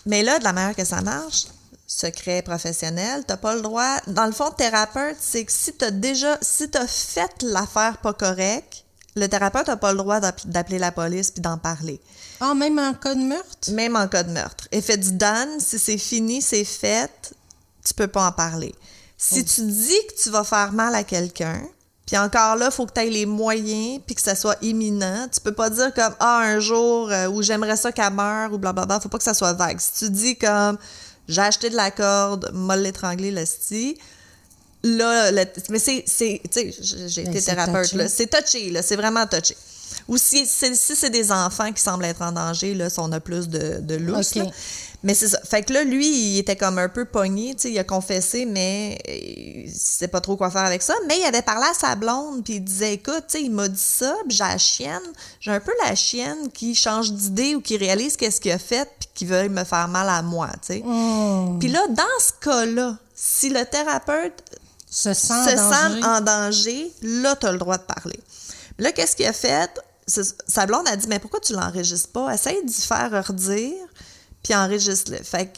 Mais là, de la manière que ça marche, secret professionnel, t'as pas le droit... Dans le fond, thérapeute, c'est que si t'as fait l'affaire pas correcte, le thérapeute n'a pas le droit d'appeler la police puis d'en parler. Ah, même en cas de meurtre? Même en cas de meurtre. Effet du done, si c'est fini, c'est fait, tu peux pas en parler. Si tu dis que tu vas faire mal à quelqu'un, puis encore là, il faut que tu aies les moyens puis que ça soit imminent. Tu peux pas dire comme « Ah, un jour où j'aimerais ça qu'elle meure » ou blablabla. Faut pas que ça soit vague. Si tu dis comme « J'ai acheté de la corde, m'a l'étranglé, l'esti », là, mais c'est tu sais, j'ai été thérapeute, là. C'est touché, là. C'est vraiment touché. Ou si c'est des enfants qui semblent être en danger, là, on a plus de lousse, okay. Mais c'est ça. Fait que là, lui, il était comme un peu pogné, tu sais, il a confessé, mais il sait pas trop quoi faire avec ça. Mais il avait parlé à sa blonde, puis il disait, écoute, tu sais, il m'a dit ça, puis j'ai un peu la chienne qui change d'idée ou qui réalise qu'est-ce qu'il a fait, puis qui veut me faire mal à moi, tu sais. Puis là, dans ce cas-là, si le thérapeute se sent en danger, là, tu as le droit de parler. Là, qu'est-ce qu'il a fait? Sa blonde a dit, mais pourquoi tu l'enregistres pas? Essaye d'y faire redire, puis enregistre-le. Fait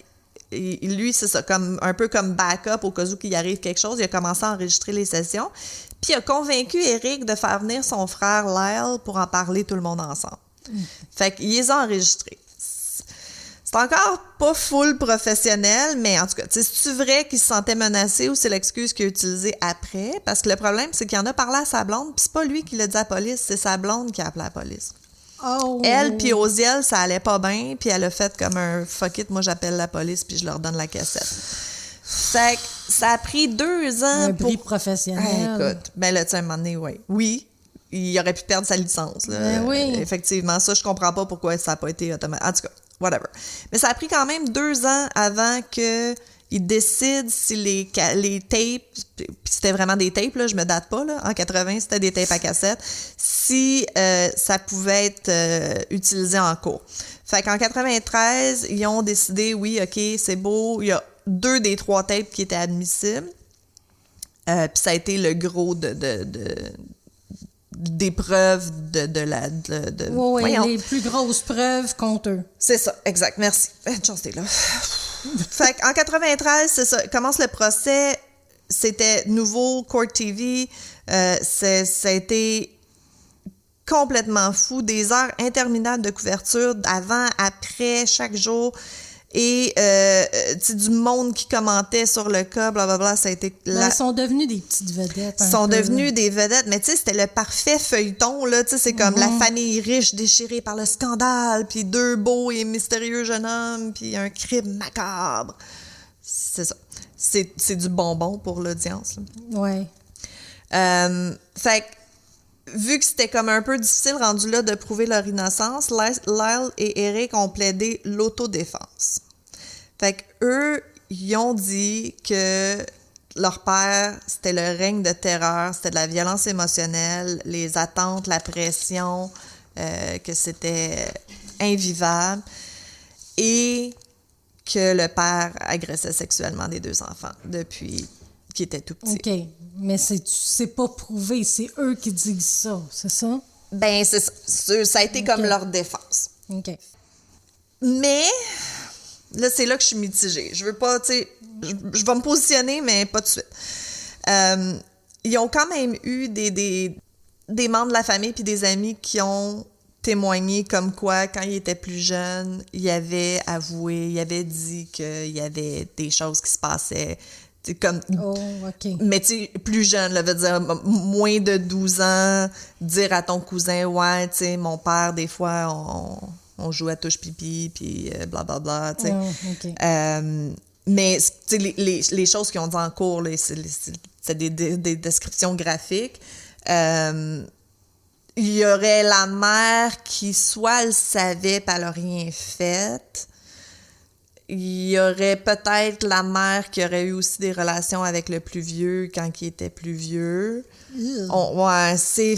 que lui, c'est ça, un peu comme backup au cas où il arrive quelque chose. Il a commencé à enregistrer les sessions, puis il a convaincu Eric de faire venir son frère Lyle pour en parler tout le monde ensemble. Fait qu'il les a enregistrés. C'est encore pas full professionnel, mais en tout cas, c'est-tu vrai qu'il se sentait menacé ou c'est l'excuse qu'il a utilisée après? Parce que le problème, c'est qu'il en a parlé à sa blonde, puis c'est pas lui qui l'a dit à la police, c'est sa blonde qui a appelé la police. Oh. Elle, puis Oziel, ça allait pas bien, puis elle a fait comme un « fuck it, moi j'appelle la police, puis je leur donne la cassette ». Fait que ça a pris 2 ans un bris professionnel. Écoute, ben là, tu sais, à un moment donné, oui, il aurait pu perdre sa licence. Là. Ben oui. Effectivement, ça, je comprends pas pourquoi ça n'a pas été automatique. En tout cas, whatever. Mais ça a pris quand même 2 ans avant qu'il décide si les tapes, puis c'était vraiment des tapes, là, je me date pas, là, en 80, c'était des tapes à cassette, si ça pouvait être utilisé en cours. Fait qu'en 93, ils ont décidé, oui, OK, c'est beau, il y a 2 des 3 tapes qui étaient admissibles. Puis ça a été le gros des preuves oui, les plus grosses preuves contre eux. C'est ça, exact. Merci. Une chance, t'es là. Fait qu'en 93, c'est ça. Commence le procès. C'était nouveau, Court TV. Ça a été complètement fou. Des heures interminables de couverture, avant, après, chaque jour. Et du monde qui commentait sur le cas, blablabla, ça a été... Ils sont devenus des petites vedettes. Ils sont devenus des vedettes, mais tu sais, c'était le parfait feuilleton, là, tu sais, c'est comme la famille riche déchirée par le scandale, puis 2 beaux et mystérieux jeunes hommes, puis un crime macabre. C'est ça. C'est du bonbon pour l'audience. Oui. Fait que, vu que c'était comme un peu difficile rendu là de prouver leur innocence, Lyle et Eric ont plaidé l'autodéfense. Fait que eux, ils ont dit que leur père, c'était le règne de terreur, c'était de la violence émotionnelle, les attentes, la pression, que c'était invivable. et que le père agressait sexuellement les 2 enfants depuis qu'ils étaient tout petits. OK. Mais c'est pas prouvé. C'est eux qui disent ça, c'est ça? Ben, c'est ça. Ça a été comme leur défense. OK. Mais, là, c'est là que je suis mitigée. Je veux pas, tu sais, je vais me positionner, mais pas tout de suite. Ils ont quand même eu des membres de la famille puis des amis qui ont témoigné comme quoi, quand il était plus jeune, il avait avoué, il avait dit qu'il y avait des choses qui se passaient. Comme, OK. mais tu sais, plus jeune, là, veut dire moins de 12 ans, dire à ton cousin, ouais, tu sais, mon père, des fois, on joue à touche-pipi, puis blablabla, tu sais. OK. Mais, tu sais, les choses qu'ils ont dit en cours, là, c'est des descriptions graphiques. Il y aurait la mère qui, soit elle savait, puis elle n'a rien fait. Il y aurait peut-être la mère qui aurait eu aussi des relations avec le plus vieux quand il était plus vieux. Ouais, c'est...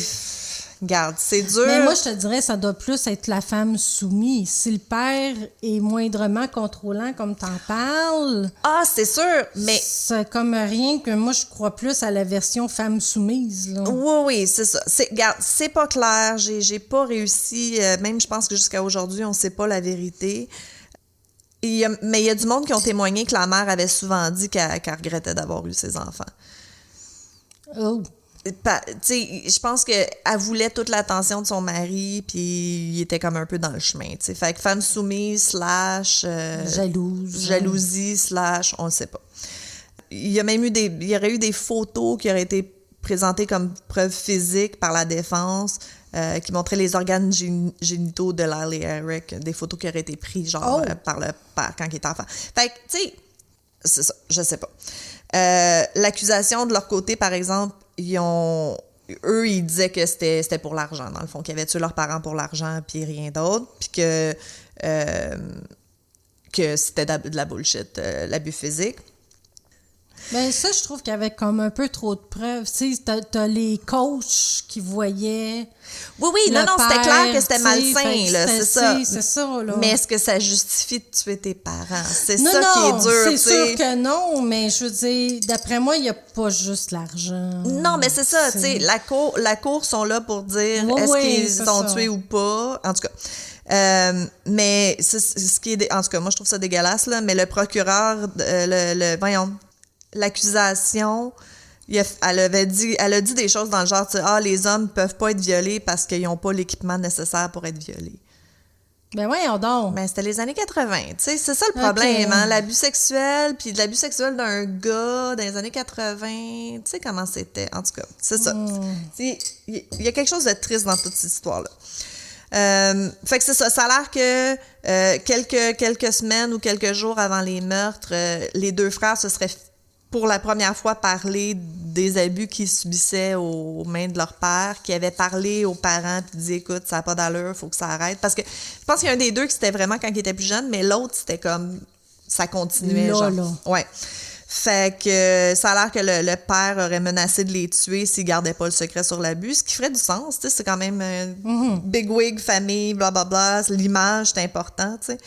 Regarde, c'est dur. Mais moi, je te dirais, ça doit plus être la femme soumise. Si le père est moindrement contrôlant, comme t'en parles... Ah, c'est sûr, mais... C'est comme rien que moi, je crois plus à la version femme soumise, là. Oui, c'est ça. Regarde, c'est pas clair. J'ai pas réussi... même, je pense que jusqu'à aujourd'hui, on sait pas la vérité. Mais il y a du monde qui ont témoigné que la mère avait souvent dit qu'elle regrettait d'avoir eu ses enfants. Oh! Je pense qu'elle voulait toute l'attention de son mari, puis il était comme un peu dans le chemin. T'sais. Fait que femme soumise / jalousie / on ne sait pas. Il y a même il y aurait eu des photos qui auraient été présentées comme preuve physique par la défense qui montraient les organes génitaux de Lyle et Eric, des photos qui auraient été prises par le père quand il était enfant. Fait que, tu sais, c'est ça, je sais pas. L'accusation de leur côté, par exemple, ils disaient que c'était pour l'argent, dans le fond, qu'ils avaient tué leurs parents pour l'argent puis rien d'autre, puis que c'était de la bullshit, l'abus physique. Ben ça, je trouve qu'il y avait comme un peu trop de preuves. Tu sais, t'as les coachs qui voyaient... Oui, non, c'était clair que c'était malsain, là, c'est ça. C'est ça, là. Mais est-ce que ça justifie de tuer tes parents? C'est non, ça qui est dur, c'est sûr que non, mais je veux dire, d'après moi, il n'y a pas juste l'argent. Non, mais c'est ça, tu sais, la cour sont là pour dire est-ce qu'ils ont tué ou pas, en tout cas. Mais ce qui est... En tout cas, moi, je trouve ça dégueulasse, là, mais le procureur, voyons... L'accusation, elle a dit des choses dans le genre, les hommes peuvent pas être violés parce qu'ils n'ont pas l'équipement nécessaire pour être violés. Ben voyons donc. Ben, c'était les années 80, tu sais, c'est ça le problème, hein? L'abus sexuel, puis de l'abus sexuel d'un gars dans les années 80, tu sais comment c'était, en tout cas, c'est ça. Il y a quelque chose de triste dans toute cette histoire-là. Fait que c'est ça, ça a l'air que quelques semaines ou quelques jours avant les meurtres, les 2 frères se seraient pour la première fois parlé des abus qu'ils subissaient aux mains de leur père, qui avaient parlé aux parents puis dit écoute, ça n'a pas d'allure, faut que ça arrête. Parce que je pense qu'il y a un des deux qui c'était vraiment quand il était plus jeune, mais l'autre, c'était comme ça continuait. Là. Ouais. Fait que ça a l'air que le père aurait menacé de les tuer s'il gardait pas le secret sur l'abus, ce qui ferait du sens, tu sais, c'est quand même big wig, famille, blablabla, l'image, c'est important, tu sais.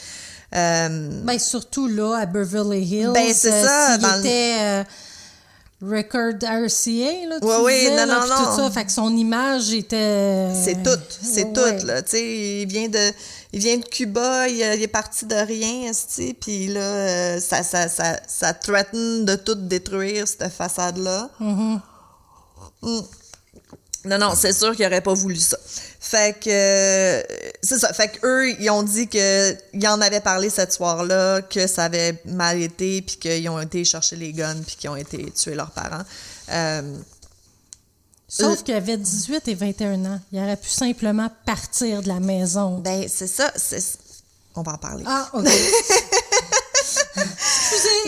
Ben surtout là, à Beverly Hills. Ben c'est ça. Il était Record RCA, là, tu oui, disais, non. Tout ça, fait que son image était... C'est tout, là, tu sais, il vient de Cuba, il est parti de rien, puis là, ça threaten de tout détruire, cette façade-là. Non, c'est sûr qu'il n'aurait pas voulu ça. Fait que, c'est ça. Fait qu'eux, ils ont dit qu'ils en avaient parlé cette soir-là, que ça avait mal été, puis qu'ils ont été chercher les guns, puis qu'ils ont été tuer leurs parents. Sauf qu'il avait 18 et 21 ans. Il aurait pu simplement partir de la maison. Ben, c'est ça. On va en parler. Ah, OK.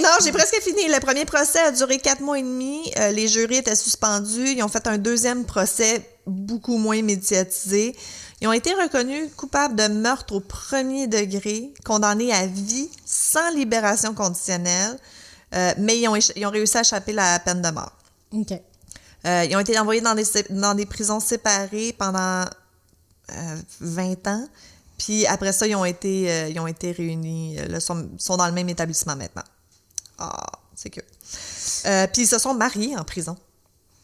Non, j'ai presque fini. Le premier procès a duré 4 mois et demi. Les jurys étaient suspendus. Ils ont fait un deuxième procès beaucoup moins médiatisé. Ils ont été reconnus coupables de meurtre au premier degré, condamnés à vie sans libération conditionnelle, mais ils ont réussi à échapper la peine de mort. OK. Ils ont été envoyés dans des prisons séparées pendant 20 ans. Puis après ça, ils ont été réunis. Là, sont dans le même établissement maintenant. Ah, c'est que. Puis ils se sont mariés en prison.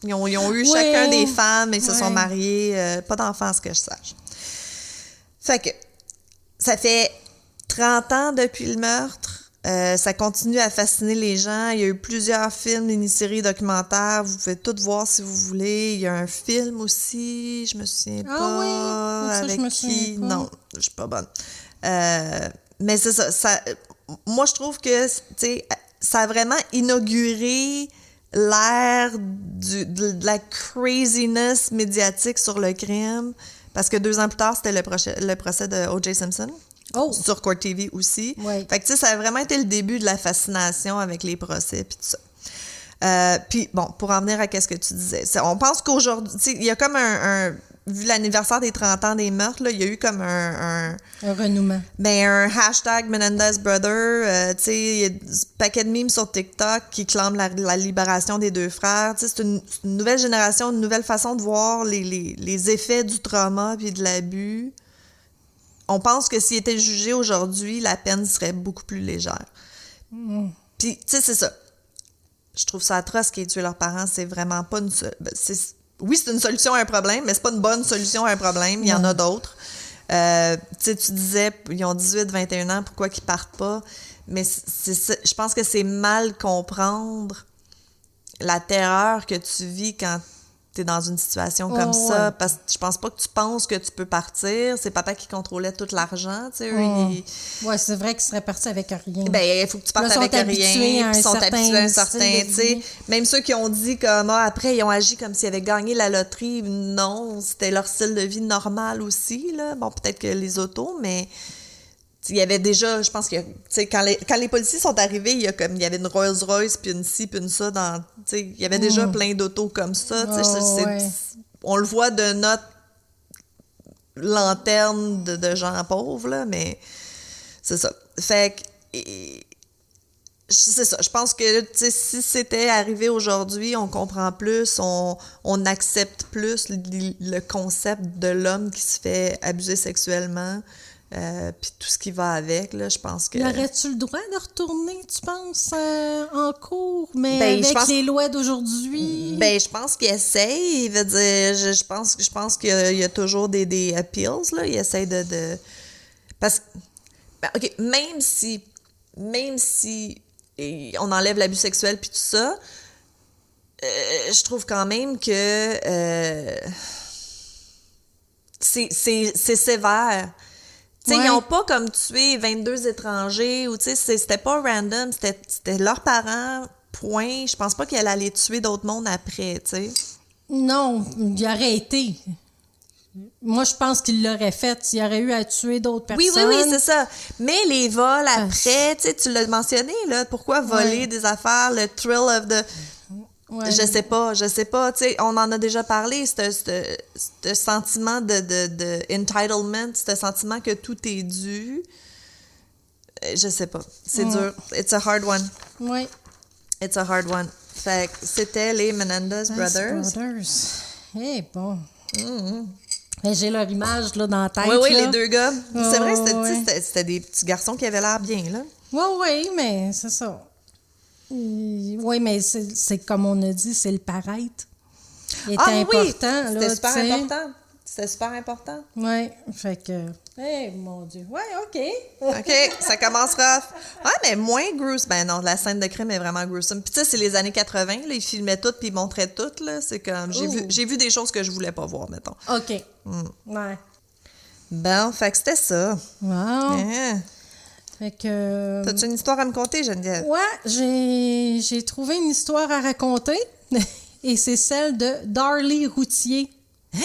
Ils ont eu chacun des femmes et ils se sont mariés. Pas d'enfants, à ce que je sache. Fait que ça fait 30 ans depuis le meurtre. Ça continue à fasciner les gens. Il y a eu plusieurs films, mini-séries, documentaires. Vous pouvez tout voir si vous voulez. Il y a un film aussi, je me souviens pas avec qui. Pas. Non, je suis pas bonne. Mais c'est ça. Moi, je trouve que ça a vraiment inauguré l'ère de la craziness médiatique sur le crime. Parce que 2 ans plus tard, c'était le procès de O.J. Simpson. Oh. Sur Court TV aussi. Oui. Fait que, tu sais, ça a vraiment été le début de la fascination avec les procès puis tout ça. Puis, bon, pour en venir à ce que tu disais, on pense qu'aujourd'hui, tu sais, il y a comme vu l'anniversaire des 30 ans des meurtres, là, il y a eu comme un renouement. Ben, un hashtag Menendez Brother, tu sais, il y a un paquet de memes sur TikTok qui clament la libération des 2 frères. Tu sais, c'est une nouvelle génération, une nouvelle façon de voir les effets du trauma puis de l'abus. On pense que s'il était jugé aujourd'hui, la peine serait beaucoup plus légère. Puis, tu sais, c'est ça. Je trouve ça atroce qu'ils aient tué leurs parents. C'est vraiment pas une... Oui, c'est une solution à un problème, mais c'est pas une bonne solution à un problème. Il y en a d'autres. Tu sais, tu disais, ils ont 18, 21 ans, pourquoi qu'ils partent pas? Mais je pense que c'est mal comprendre la terreur que tu vis quand t'es dans une situation comme ça, ouais. parce que je pense pas que tu penses que tu peux partir. C'est papa qui contrôlait tout l'argent, tu sais. Ouais, c'est vrai qu'ils seraient partis avec rien. Ben, il faut que tu partes avec rien. Ils sont habitués à un certain, tu sais. Même ceux qui ont dit comme, après, ils ont agi comme s'ils avaient gagné la loterie. Non, c'était leur style de vie normal aussi, là. Bon, peut-être que les autos, mais... Il y avait déjà, je pense que, tu sais, quand les policiers sont arrivés, il y avait une Rolls-Royce, puis une ci, puis une ça, tu sais, il y avait déjà plein d'autos comme ça, tu sais, on le voit de notre lanterne de gens pauvres, là, mais c'est ça. Fait que, c'est ça, je pense que, tu sais, si c'était arrivé aujourd'hui, on comprend plus, on accepte plus le concept de l'homme qui se fait abuser sexuellement. Puis tout ce qui va avec, là, je pense que... Aurais-tu le droit de retourner, tu penses, en cours, mais avec les lois d'aujourd'hui? Ben, je pense qu'il essaye. Il veut dire, je pense qu'il y a toujours des appeals, là. Il essaye de... Parce que, ben, OK, même si on enlève l'abus sexuel puis tout ça, je trouve quand même que c'est sévère. Tu sais, ils n'ont pas comme tué 22 étrangers, ou tu sais, c'était pas random, c'était leurs parents, point. Je pense pas qu'elle allait tuer d'autres mondes après, tu sais. Non, il aurait été. Moi, je pense qu'il l'aurait fait. Il aurait eu à tuer d'autres personnes. Oui, c'est ça. Mais les vols après, tu sais, tu l'as mentionné, là, pourquoi voler des affaires, le thrill of the... Ouais. Je sais pas, tu sais, on en a déjà parlé, ce sentiment de entitlement, ce sentiment que tout est dû. Je sais pas, c'est dur. It's a hard one. Oui. It's a hard one. Fait que c'était les Menendez Brothers. Eh bon. Mais j'ai leur image là, dans la tête. Oui, là. Les 2 gars. C'est vrai que c'était des petits garçons qui avaient l'air bien, là. Oui, mais c'est ça. Oui, mais c'est comme on a dit, c'est le paraître. Il était important. C'était là, super important. C'était super important. Oui, fait que... mon Dieu. Oui, OK. OK, ça commence rough. Ah, mais moins gruesome. Ben non, la scène de crime est vraiment gruesome. Puis tu sais, c'est les années 80, là, ils filmaient tout puis ils montraient tout, là. C'est comme... J'ai vu des choses que je voulais pas voir, mettons. OK. Ouais. Bon, fait que c'était ça. Wow. Fait que... T'as-tu une histoire à me conter, Geneviève? Ouais, j'ai trouvé une histoire à raconter. Et c'est celle de Darlie Routier. Hein?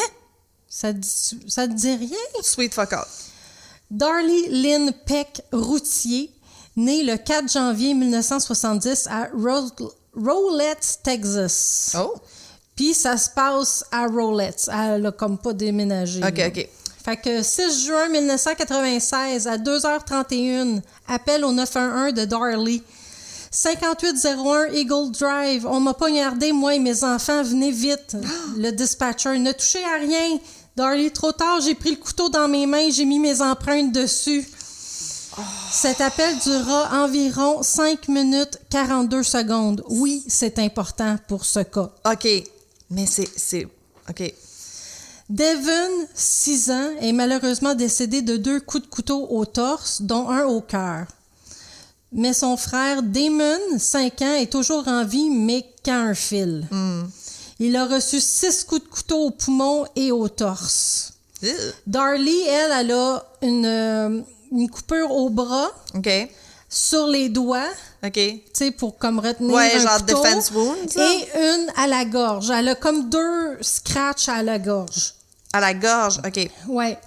Ça te dit rien? Sweet fuck out. Darlie Lynn Peck Routier, née le 4 janvier 1970 à Rowlett, Texas. Oh! Puis ça se passe à Rowlett. Elle a comme pas déménagé. OK. Fait que 6 juin 1996 à 2h31, appel au 911 de Darlie. 5801 Eagle Drive. On m'a poignardé, moi et mes enfants. Venez vite. Le dispatcher. Ne touchez à rien. Darlie, trop tard, j'ai pris le couteau dans mes mains, j'ai mis mes empreintes dessus. Cet appel durera environ 5 minutes 42 secondes. Oui, c'est important pour ce cas. OK. Mais c'est... OK. Devon, 6 ans, est malheureusement décédé de 2 coups de couteau au torse, dont un au cœur. Mais son frère Damon, 5 ans, est toujours en vie, mais qu'à un fil. Il a reçu 6 coups de couteau au poumon et au torse. Darlie, elle a une coupure au bras, OK. sur les doigts, OK. tu sais, pour comme retenir Ouais, un genre couteau, defense wounds, là. et une à la gorge. Elle a comme 2 scratchs à la gorge. À la gorge, OK. Ouais.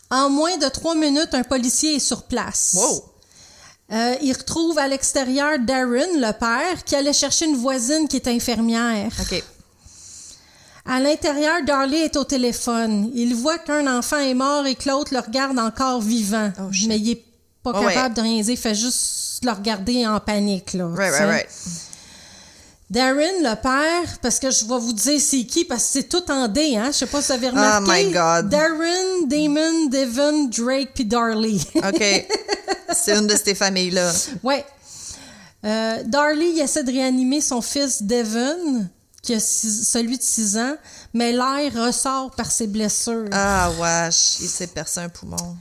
En moins de 3 minutes, un policier est sur place. Wow! Il retrouve à l'extérieur Darren, le père, qui allait chercher une voisine qui est infirmière. OK. À l'intérieur, Darlie est au téléphone. Il voit qu'un enfant est mort et que l'autre le regarde encore vivant. Oh, shit. Mais il est pas capable de rien dire. Il fait juste le regarder en panique. Là, Right. Darren, le père, parce que je vais vous dire c'est qui, parce que c'est tout en D, hein? Je sais pas si vous avez remarqué. Oh my God. Darren, Damon, Devon, Drake puis Darlie. OK. C'est une de ces familles-là. Ouais. Darlie, il essaie de réanimer son fils Devon, qui a celui de 6 ans, mais l'air ressort par ses blessures. Ah, wesh. Il s'est percé un poumon.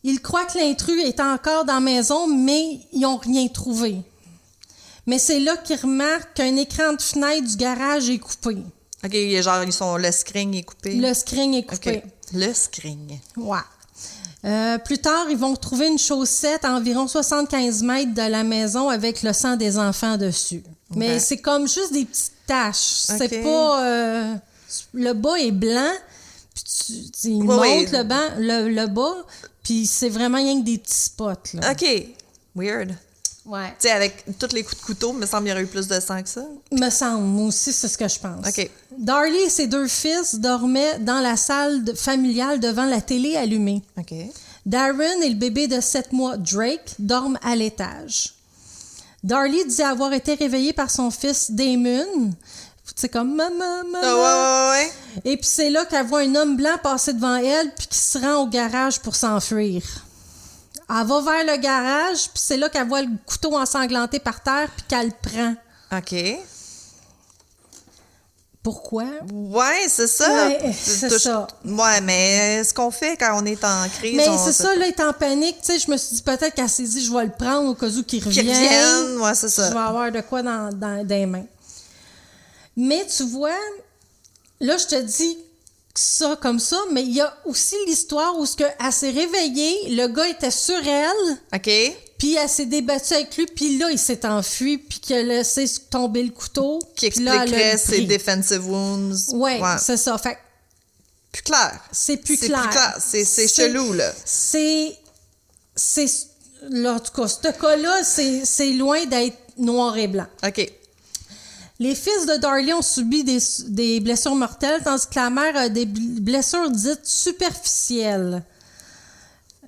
Il croit que l'intrus est encore dans la maison, mais ils n'ont rien trouvé. Mais c'est là qu'il remarque qu'un écran de fenêtre du garage est coupé. OK, genre, le screen est coupé. Le screen est coupé. OK. Le screen. Ouais. Plus tard, ils vont trouver une chaussette à environ 75 mètres de la maison avec le sang des enfants dessus. Okay. Mais c'est comme juste des petites taches. Okay. C'est pas... le bas est blanc, puis il monte le bas, puis c'est vraiment rien que des petits spots. Là. OK. Weird. Ouais. Tu sais, avec tous les coups de couteau, il me semble qu'il y aurait eu plus de sang que ça. Me semble, moi aussi, c'est ce que je pense. OK. Darlie et ses 2 fils dormaient dans la salle familiale devant la télé allumée. OK. Darren et le bébé de 7 mois, Drake, dorment à l'étage. Darlie dit avoir été réveillée par son fils Damon. C'est comme maman. Ouais. Et puis c'est là qu'elle voit un homme blanc passer devant elle puis qui se rend au garage pour s'enfuir. Elle va vers le garage, puis c'est là qu'elle voit le couteau ensanglanté par terre, puis qu'elle le prend. OK. Pourquoi? Ouais, c'est ça. Ouais, c'est ça. Ouais, mais ce qu'on fait quand on est en crise... Mais c'est ça, là, elle est en panique. Tu sais, je me suis dit peut-être qu'elle s'est dit, je vais le prendre au cas où qu'il revienne. Qu'ils reviennent, ouais, c'est ça. Je vais avoir de quoi dans les mains. Mais tu vois, là, je te dis ça comme ça, mais il y a aussi l'histoire où elle s'est réveillée, le gars était sur elle, OK. puis elle s'est débattue avec lui, puis là, il s'est enfui, puis qu'elle a laissé tomber le couteau. Qui puis là, expliquerait ses defensive wounds. Ouais, c'est ça. Fait plus clair. c'est plus clair. C'est chelou, là. Là, en tout cas, ce cas-là, c'est loin d'être noir et blanc. OK. Les fils de Darlie ont subi des blessures mortelles, tandis que la mère a des blessures dites superficielles.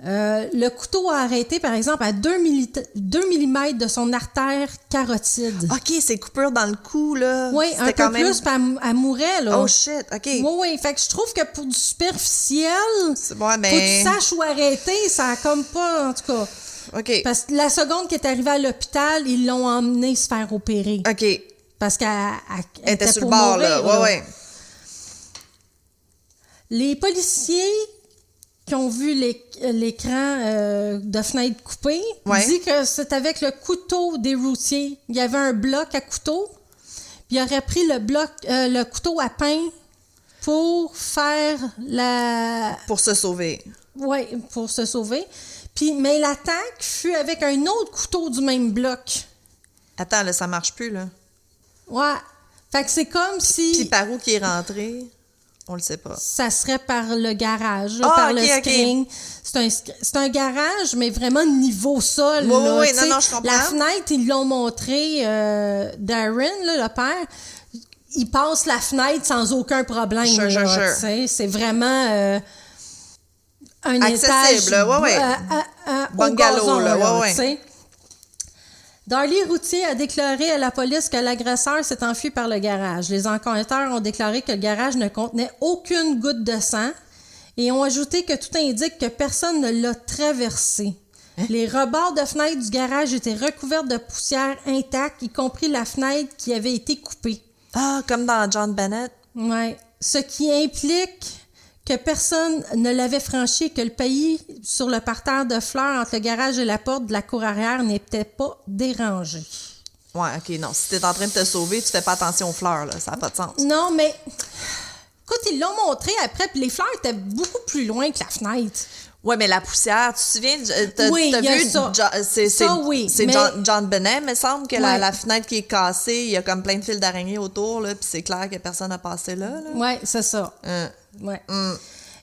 Le couteau a arrêté, par exemple, à 2 mm de son artère carotide. OK, c'est coupure dans le cou, là. Oui, un peu plus, puis elle mourait, là. Oh, shit, OK. Oui. Fait que je trouve que pour du superficiel, C'est bon, mais... faut que tu saches où arrêter, ça a comme pas, en tout cas. OK. Parce que la seconde qui est arrivée à l'hôpital, ils l'ont emmenée se faire opérer. OK. Parce qu'elle était sur pour le bord, mourir, là. Ouais. Les policiers qui ont vu l'écran de fenêtre coupé disent que c'est avec le couteau des routiers. Il y avait un bloc à couteau, puis il aurait pris le couteau à pain pour faire Pour se sauver. Oui, pour se sauver. Mais l'attaque fut avec un autre couteau du même bloc. Attends, là, ça marche plus, là. Ouais. Fait que c'est comme si... Puis par où qui est rentré, on le sait pas. Ça serait par le garage, par le screen. Okay. C'est un garage, mais vraiment niveau sol. Oui, non, je comprends. La fenêtre, ils l'ont montré, Darren, là, le père, il passe la fenêtre sans aucun problème. Sure. C'est vraiment un accessible, étage bungalow, là, Darlie Routier a déclaré à la police que l'agresseur s'est enfui par le garage. Les enquêteurs ont déclaré que le garage ne contenait aucune goutte de sang et ont ajouté que tout indique que personne ne l'a traversé. Hein? Les rebords de fenêtres du garage étaient recouverts de poussière intacte, y compris la fenêtre qui avait été coupée. Ah, comme dans John Bennett. Oui. Ce qui implique que personne ne l'avait franchi et que le pays sur le parterre de fleurs entre le garage et la porte de la cour arrière n'était pas dérangé. Ouais, OK, non. Si t'es en train de te sauver, tu fais pas attention aux fleurs, là. Ça n'a pas de sens. Non, mais... Écoute, ils l'ont montré après, puis les fleurs étaient beaucoup plus loin que la fenêtre. Ouais, mais la poussière, tu te souviens? Oui, t'as il y a vu? ça. Oui. C'est mais... John Bennett, me semble, que Ouais. la fenêtre qui est cassée, il y a comme plein de fils d'araignée autour, là, puis c'est clair que personne n'a passé là. Oui, c'est ça. Ouais. Mm.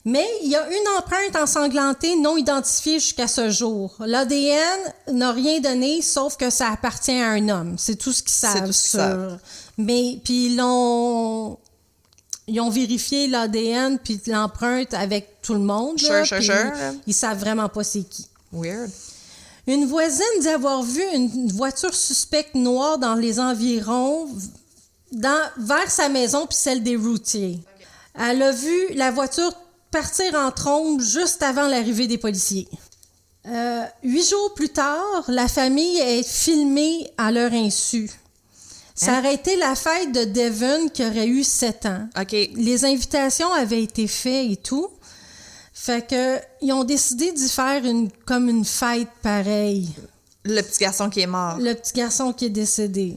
Mais il y a une empreinte ensanglantée non identifiée jusqu'à ce jour. L'ADN n'a rien donné, sauf que ça appartient à un homme. C'est tout ce qu'ils savent sur. Mais puis ils ont vérifié l'ADN puis l'empreinte avec tout le monde. Sure. Ils savent vraiment pas c'est qui. Weird. Une voisine dit avoir vu une voiture suspecte noire dans les environs, vers sa maison puis celle des routiers. Elle a vu la voiture partir en trombe juste avant l'arrivée des policiers. 8 jours plus tard, la famille est filmée à leur insu. Ça aurait été la fête de Devon qui aurait eu 7 ans. OK. Les invitations avaient été faites et tout. Fait que ils ont décidé d'y faire comme une fête pareille. Le petit garçon qui est mort. Le petit garçon qui est décédé.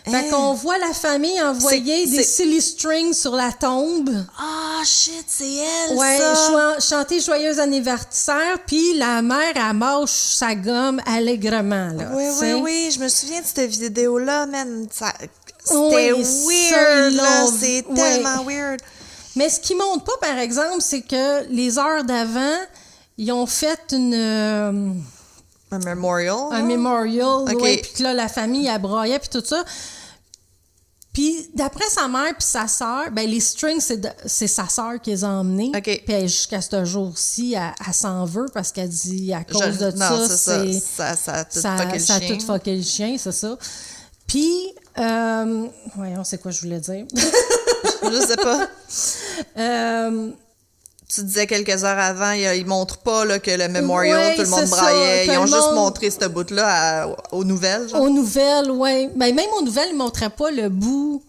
Fait qu'on voit la famille envoyer des silly strings sur la tombe. Ah, shit, c'est elle, ouais, ça! chanter Joyeux anniversaire, puis la mère, elle mâche sa gomme allègrement, là. Oui, je me souviens de cette vidéo-là, man. C'était oui, weird, là. C'est tellement weird. Mais ce qu'ils montrent pas, par exemple, c'est que les heures d'avant, ils ont fait un memorial. Un memorial, okay. Oui, puis que là, la famille, elle broyait, puis tout ça. Puis d'après sa mère puis sa sœur, ben les strings, c'est sa sœur qui les a emmenés. Okay. Puis jusqu'à ce jour-ci, elle s'en veut parce qu'elle dit à cause de ça a tout fucké le chien, c'est ça. Puis, voyons, c'est quoi je voulais dire? Je sais pas. Tu disais quelques heures avant, ils montrent pas là, que le memorial, tout le monde braillait. Ils ont juste montré ce bout-là aux nouvelles. Genre. Aux nouvelles, oui. Ben, même aux nouvelles, ils montraient pas le bout...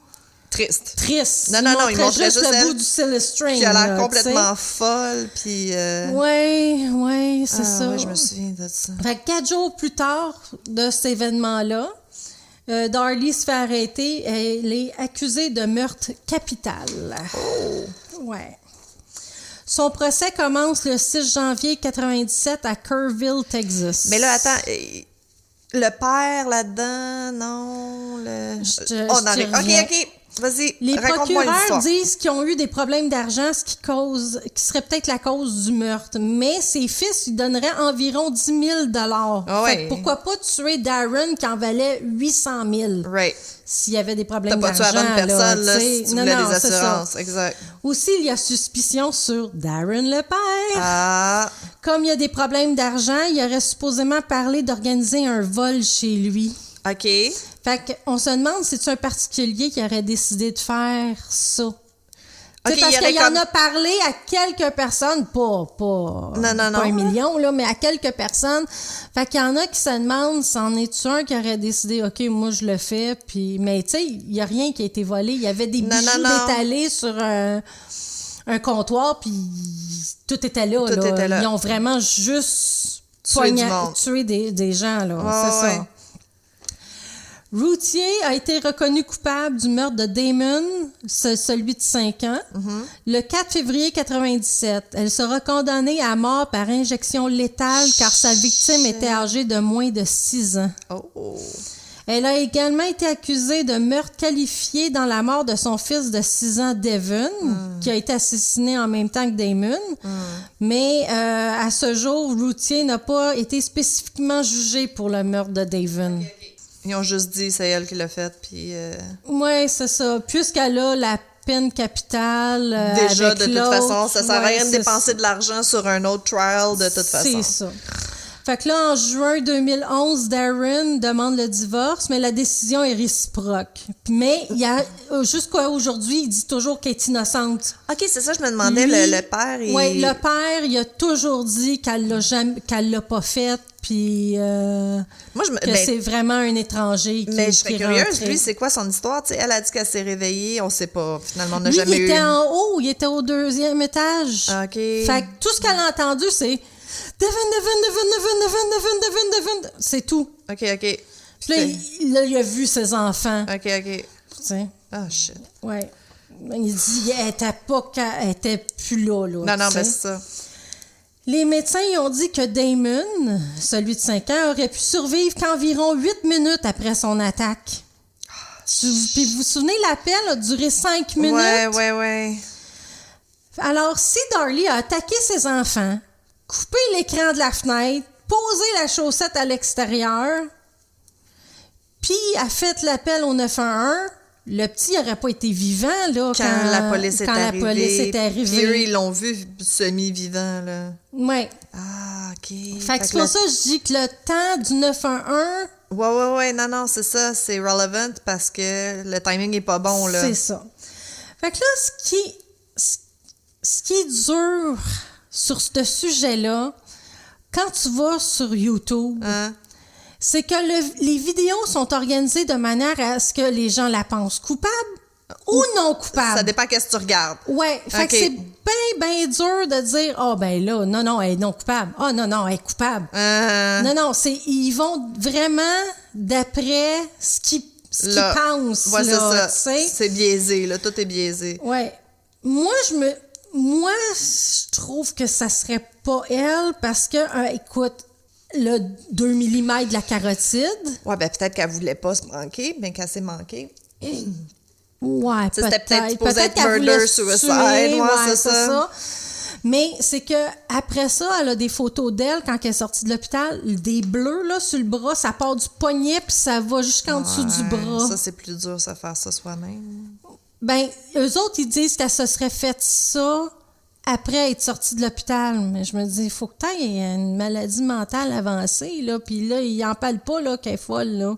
Triste. Non, ils montraient juste le bout du silly string. Qui a l'air complètement folle, puis... Oui, c'est ça. Oui, je me souviens de ça. Fait que 4 jours plus tard de cet événement-là, Darlie se fait arrêter. Elle est accusée de meurtre capital. Oh! Ouais. Son procès commence le 6 janvier 1997 à Kerrville, Texas. Mais là, attends, le père là-dedans, non? OK, vas-y, les raconte-moi procureurs l'histoire. disent qu'ils ont eu des problèmes d'argent, ce qui serait peut-être la cause du meurtre. Mais ses fils lui donneraient environ 10 000 Fait que pourquoi pas tuer Darren qui en valait 800 000 Right. S'il y avait des problèmes d'argent. T'as pas tué la bonne personne, là, si tu voulais des assurances. Exact. Aussi, il y a suspicion sur Darren le père. Ah. Comme il y a des problèmes d'argent, il aurait supposément parlé d'organiser un vol chez lui. OK. Fait qu'on se demande si c'est un particulier qui aurait décidé de faire ça. Okay, parce qu'il en a parlé à quelques personnes, pas 1 million, là, mais à quelques personnes. Fait qu'il y en a qui se demandent c'en est-tu un qui aurait décidé, OK, moi je le fais, puis mais tu sais, il n'y a rien qui a été volé. Il y avait des bijoux détalés sur un comptoir, puis tout était là. Était là. Ils ont vraiment juste tué des gens, là. C'est ça. Routier a été reconnu coupable du meurtre de Damon, celui de 5 ans, le 4 février 1997. Elle sera condamnée à mort par injection létale car sa victime était âgée de moins de 6 ans. Oh. Elle a également été accusée de meurtre qualifié dans la mort de son fils de 6 ans, Devon, qui a été assassiné en même temps que Damon. Mais à ce jour, Routier n'a pas été spécifiquement jugé pour le meurtre de Devon. Okay. Ils ont juste dit c'est elle qui l'a fait, puis... Oui, c'est ça. Puisqu'elle a la peine capitale déjà, avec de toute façon, ça sert à rien de dépenser de l'argent sur un autre trial, de toute façon. C'est ça. Fait que là, en juin 2011, Darren demande le divorce, mais la décision est réciproque. Mais il y a, jusqu'à aujourd'hui, il dit toujours qu'elle est innocente. OK, c'est ça, je me demandais, Lui, le père... Oui, le père, il a toujours dit qu'elle l'a pas faite, puis Moi, que c'est vraiment un étranger qui mais je serais curieuse, rentrait. lui, c'est quoi son histoire? Tu sais, elle a dit qu'elle s'est réveillée, on sait pas. Finalement, on n'a Lui, jamais eu... il était en haut, il était au 2e étage. OK. Fait que tout ce qu'elle a entendu, c'est Devin. C'est tout. OK. Puis là, il a vu ses enfants. OK. Tu sais. Ah, shit. Ouais. Il dit elle était plus là. Non, tu sais. ben c'est ça. Les médecins ils ont dit que Damon, celui de 5 ans, aurait pu survivre qu'environ 8 minutes après son attaque. Puis vous vous souvenez, l'appel a duré 5 minutes? Ouais. Alors, si Darlie a attaqué ses enfants, coupé l'écran de la fenêtre, posé la chaussette à l'extérieur, puis a fait l'appel au 911, le petit n'aurait pas été vivant là, Quand la police est arrivée. Puis eux, ils l'ont vu semi-vivant, là. Oui. Ah, OK. Fait que c'est pour ça que je dis que le temps du 911... Ouais. Non, c'est ça. C'est relevant parce que le timing est pas bon, là. C'est ça. Fait que là, ce qui est dur sur ce sujet-là, quand tu vas sur YouTube, Hein? c'est que les vidéos sont organisées de manière à ce que les gens la pensent coupable ou non coupable. Ça dépend qu'est-ce que tu regardes. Ouais, fait que c'est bien dur de dire ben là, non, elle est non coupable. Non, elle est coupable. Non, ils vont vraiment d'après ce qu'ils pensent. Ouais, là, c'est ça. C'est biaisé, là. Tout est biaisé. Ouais. Moi, je trouve que ça serait pas elle parce que, écoute, le 2 mm de la carotide. Ouais, ben peut-être qu'elle voulait pas se manquer, bien qu'elle s'est manquée. Ouais, c'était peut-être supposé peut-être être murder, suicide. Ouais, c'est ça. Mais c'est que après ça, elle a des photos d'elle quand elle est sortie de l'hôpital, des bleus là sur le bras, ça part du poignet puis ça va jusqu'en dessous du bras. Ça c'est plus dur, ça faire ça soi-même. Ben, eux autres ils disent qu'elle se serait fait ça après être sortie de l'hôpital, mais je me dis il faut que tu aies une maladie mentale avancée là, puis là ils en parlent pas là qu'elle est folle là.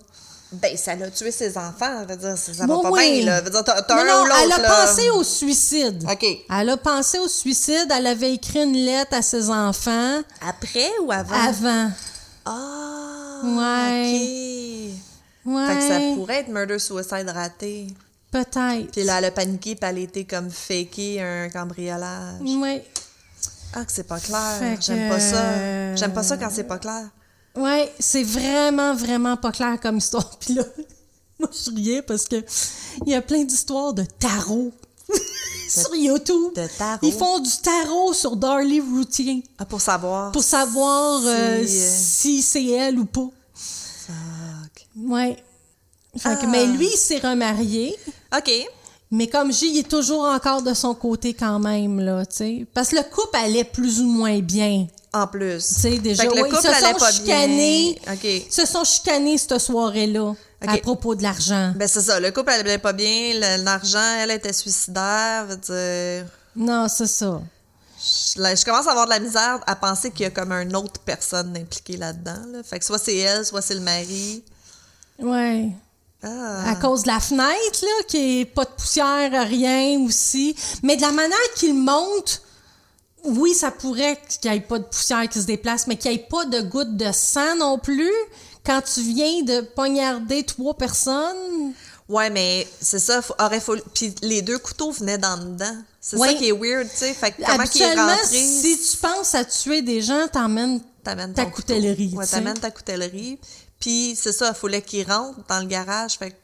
Ben, ça l'a tué ses enfants, je veux dire, ça va pas bien, là. Je veux dire, t'as un non, ou l'autre, elle a là. pensé au suicide. OK. Elle a pensé au suicide, elle avait écrit une lettre à ses enfants. Après ou avant? Avant. Ah! Ouais. OK. Ouais. Fait que ça pourrait être murder-suicide raté. Peut-être. Puis là, elle a paniqué, puis elle a été comme faké un cambriolage. Oui. Ah, que c'est pas clair. Fait que, J'aime pas ça. J'aime pas ça quand c'est pas clair. Oui, c'est vraiment, vraiment pas clair comme histoire. Puis là, moi, je riais parce que il y a plein d'histoires de tarot sur YouTube. De tarot? Ils font du tarot sur Darlie Routier. Ah, pour savoir. Pour savoir si, si c'est elle ou pas. Fuck. Oui. Mais lui, il s'est remarié. OK. Mais comme je dis, il est toujours encore de son côté quand même, là, tu sais. Parce que le couple allait plus ou moins bien. En plus. Tu sais, déjà, Fait que le couple ils se allait sont pas chicanés. bien. OK. Ils se sont chicanés cette soirée-là à propos de l'argent. Ben, c'est ça. Le couple allait pas bien. L'argent, elle était suicidaire. Veut dire... Non, c'est ça. Je commence à avoir de la misère à penser qu'il y a comme une autre personne impliquée là-dedans. Là. Fait que soit c'est elle, soit c'est le mari. Ouais. Ah. À cause de la fenêtre, là, qui est pas de poussière, rien aussi. Mais de la manière qu'il monte, oui, ça pourrait qu'il n'y ait pas de poussière qui se déplace, mais qu'il n'y ait pas de gouttes de sang non plus. Quand tu viens de poignarder 3 personnes. Ouais, mais c'est ça. Puis les 2 couteaux venaient dans dedans. C'est ça qui est weird, tu sais. Fait que comment qu'il est rentré... si tu penses à tuer des gens, t'emmènes ta coutellerie. Ouais, t'amènes ta coutellerie. Puis c'est ça, il fallait qu'il rentre dans le garage. Fait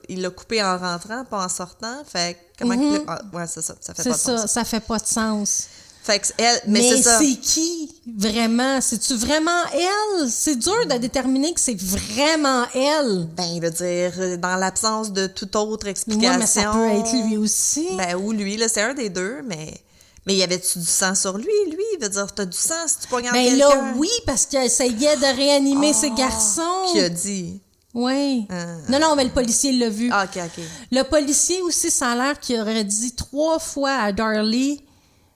il l'a coupé en rentrant, pas en sortant. Fait comment qu'il ouais, c'est ça. Ça fait pas de sens. Ça fait pas de sens. Fait que elle, mais c'est ça. C'est qui, vraiment? C'est-tu vraiment elle? C'est dur de déterminer que c'est vraiment elle. Ben, il veut dire, dans l'absence de toute autre explication... Ouais, mais ça peut être lui aussi. Ben, ou lui, là, c'est un des deux, mais y avait-tu du sang sur lui? Lui, il veut dire, t'as du sang si tu poignardes quelqu'un? Ben là, oui, parce qu'il essayait de réanimer ses garçons. Qui a dit? Oui. Non, mais le policier l'a vu. OK. Le policier aussi, ça a l'air qu'il aurait dit 3 fois à Darlie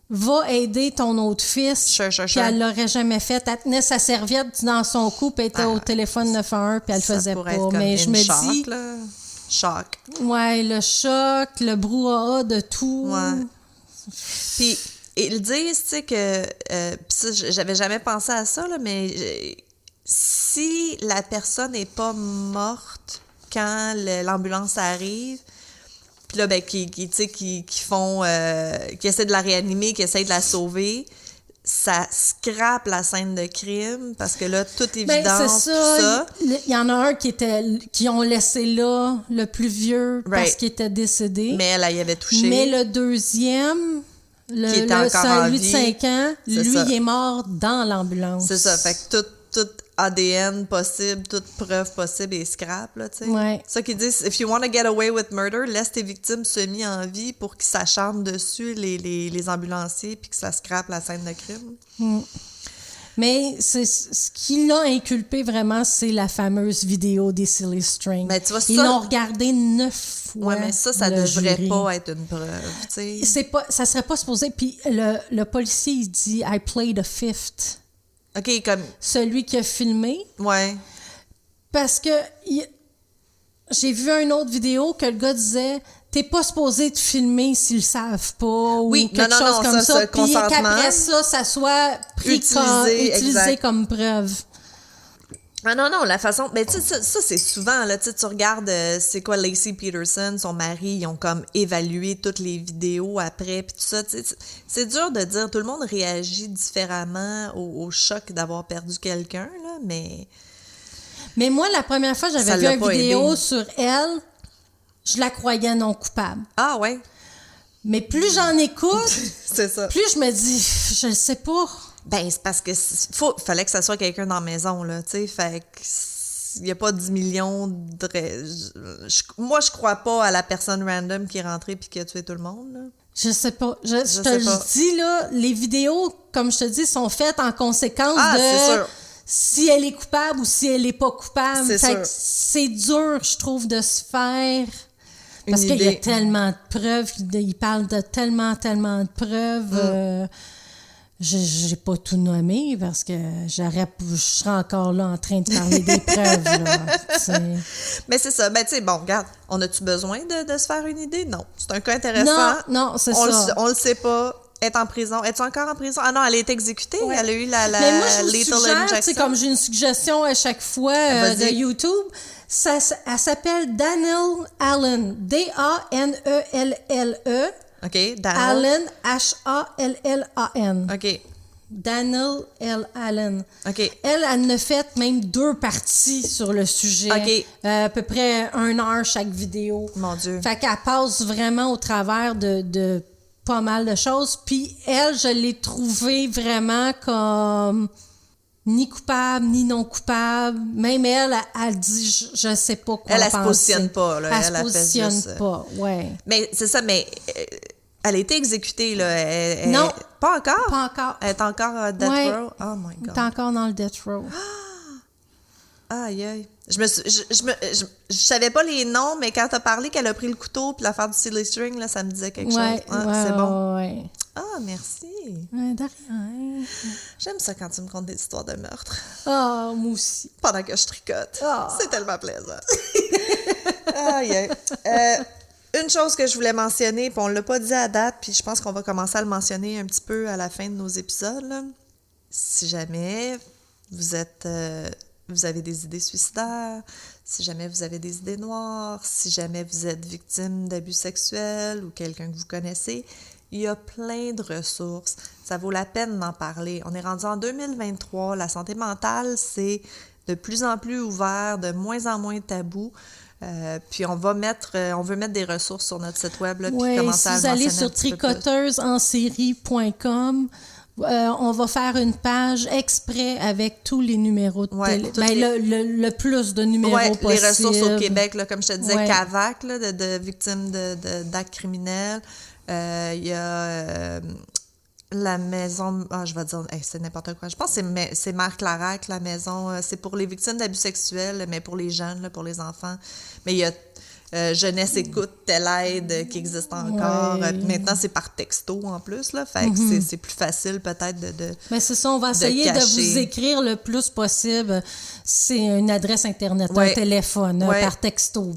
va aider ton autre fils. Sure. Puis elle l'aurait jamais fait. Elle tenait sa serviette dans son cou, puis elle était au téléphone 911, puis elle le faisait pas. Mais je me dis... Là. Choc. Ouais, le choc, le brouhaha de tout. Ouais. Puis, ils disent, tu sais, que... ça, j'avais jamais pensé à ça, là, mais si la personne n'est pas morte quand l'ambulance arrive, puis là, ben, qui font... qui essaient de la réanimer, qui essaient de la sauver, ça scrape la scène de crime, parce que là, toute évidence, c'est ça. tout ça... Il y en a un qui ont laissé là, le plus vieux, parce qu'il était décédé. Mais elle y avait touché. Mais le deuxième... qui était encore en celui vie. de 5 ans, lui, il est mort dans l'ambulance. C'est ça. Fait que tout ADN possible, toute preuve possible est scrap, là, tu sais. Ouais. C'est ça qu'ils disent, if you want to get away with murder, laisse tes victimes semi en vie pour qu'ils s'acharnent dessus, les ambulanciers, puis que ça scrape la scène de crime. Mais ce qui l'a inculpé vraiment, c'est la fameuse vidéo des Silly String. Mais tu vois, ça... Ils l'ont regardé 9 fois. Ouais, mais ça devrait pas être une preuve, tu sais. Ça serait pas supposé. Puis le policier, il dit « I played a fifth ». OK, comme... Celui qui a filmé. Ouais. Parce que j'ai vu une autre vidéo que le gars disait « T'es pas supposé te filmer s'ils le savent pas » ou quelque chose comme ça. Puis qu'après ça soit utilisé comme preuve. Ah non, la façon... Mais tu sais, ça c'est souvent, là, tu regardes, c'est quoi, Lacey Peterson, son mari, ils ont comme évalué toutes les vidéos après, puis tout ça, tu sais, c'est dur de dire, tout le monde réagit différemment au choc d'avoir perdu quelqu'un, là, mais... Mais moi, la première fois que j'avais vu une vidéo sur elle, je la croyais non coupable. Ah ouais? Mais plus j'en écoute, c'est ça. Plus je me dis, je le sais pas... Ben, c'est parce que fallait que ça soit quelqu'un dans la maison, là, tu sais, fait que il n'y a pas 10 millions de... Moi, je crois pas à la personne random qui est rentrée puis qui a tué tout le monde, là. Je sais pas. Je te le dis, là, les vidéos, comme je te dis, sont faites en conséquence c'est sûr. Si elle est coupable ou si elle est pas coupable. C'est sûr. C'est dur, je trouve, de se faire... Parce Une qu'il y a idée. tellement de preuves, il parle de tellement de preuves... J'ai pas tout nommé parce que je serais encore là en train de parler des preuves. Là, mais c'est ça. Ben, tu sais, bon, regarde, on a-tu besoin de se faire une idée? Non. C'est un cas intéressant. Non, c'est ça. On le sait pas. Elle est en prison. Es-tu encore en prison? Ah non, elle est exécutée. Ouais. Elle a eu la mais moi, je lethal suggère, injection. Comme j'ai une suggestion à chaque fois de YouTube, elle s'appelle Dannell Allen. D-A-N-E-L-L-E. OK, Dannell. Allen, H-A-L-L-A-N. OK. Dannell L. Allen. OK. Elle en a fait même 2 parties sur le sujet. OK. À peu près 1 heure chaque vidéo. Mon Dieu. Fait qu'elle passe vraiment au travers de pas mal de choses. Puis elle, je l'ai trouvée vraiment comme ni coupable, ni non coupable. Même elle dit, je sais pas quoi penser. Elle se positionne pas, là. Elle se positionne pas, ouais. Mais c'est ça, mais elle a été exécutée, là. Non. Pas encore? Pas encore. Elle est encore à Death Row? Oh my God. Elle est encore dans le Death Row. Aïe, aïe. Je savais pas les noms, mais quand t'as parlé qu'elle a pris le couteau puis l'affaire du silly string, là, ça me disait quelque chose. C'est bon. Ouais. Ah, merci. Ouais, de rien. J'aime ça quand tu me contes des histoires de meurtre. Ah, moi aussi. Pendant que je tricote. Oh. C'est tellement plaisant. Aïe, aïe. Une chose que je voulais mentionner, puis on l'a pas dit à date, puis je pense qu'on va commencer à le mentionner un petit peu à la fin de nos épisodes, là. Si jamais vous avez des idées suicidaires, si jamais vous avez des idées noires, si jamais vous êtes victime d'abus sexuels ou quelqu'un que vous connaissez, il y a plein de ressources. Ça vaut la peine d'en parler. On est rendu en 2023. La santé mentale, c'est de plus en plus ouvert, de moins en moins tabou. Puis on veut mettre des ressources sur notre site web, là, puis commencer à le mentionner. Si vous allez sur tricoteusesensérie.com, on va faire une page exprès avec tous les numéros de télé. Le plus de numéros possible. Les ressources au Québec, là, comme je te disais, CAVAC, là, de victimes d'actes criminels. Il y a la maison... je vais dire... c'est n'importe quoi. Je pense que c'est Mère Clarac, la maison. C'est pour les victimes d'abus sexuels, mais pour les jeunes, là, pour les enfants. Mais il y a Jeunesse écoute telle aide qui existe encore. Ouais. Maintenant, c'est par texto en plus, là. Fait que c'est plus facile peut-être de Mais c'est ça, on va essayer de vous écrire le plus possible. C'est une adresse Internet, un téléphone, par texto.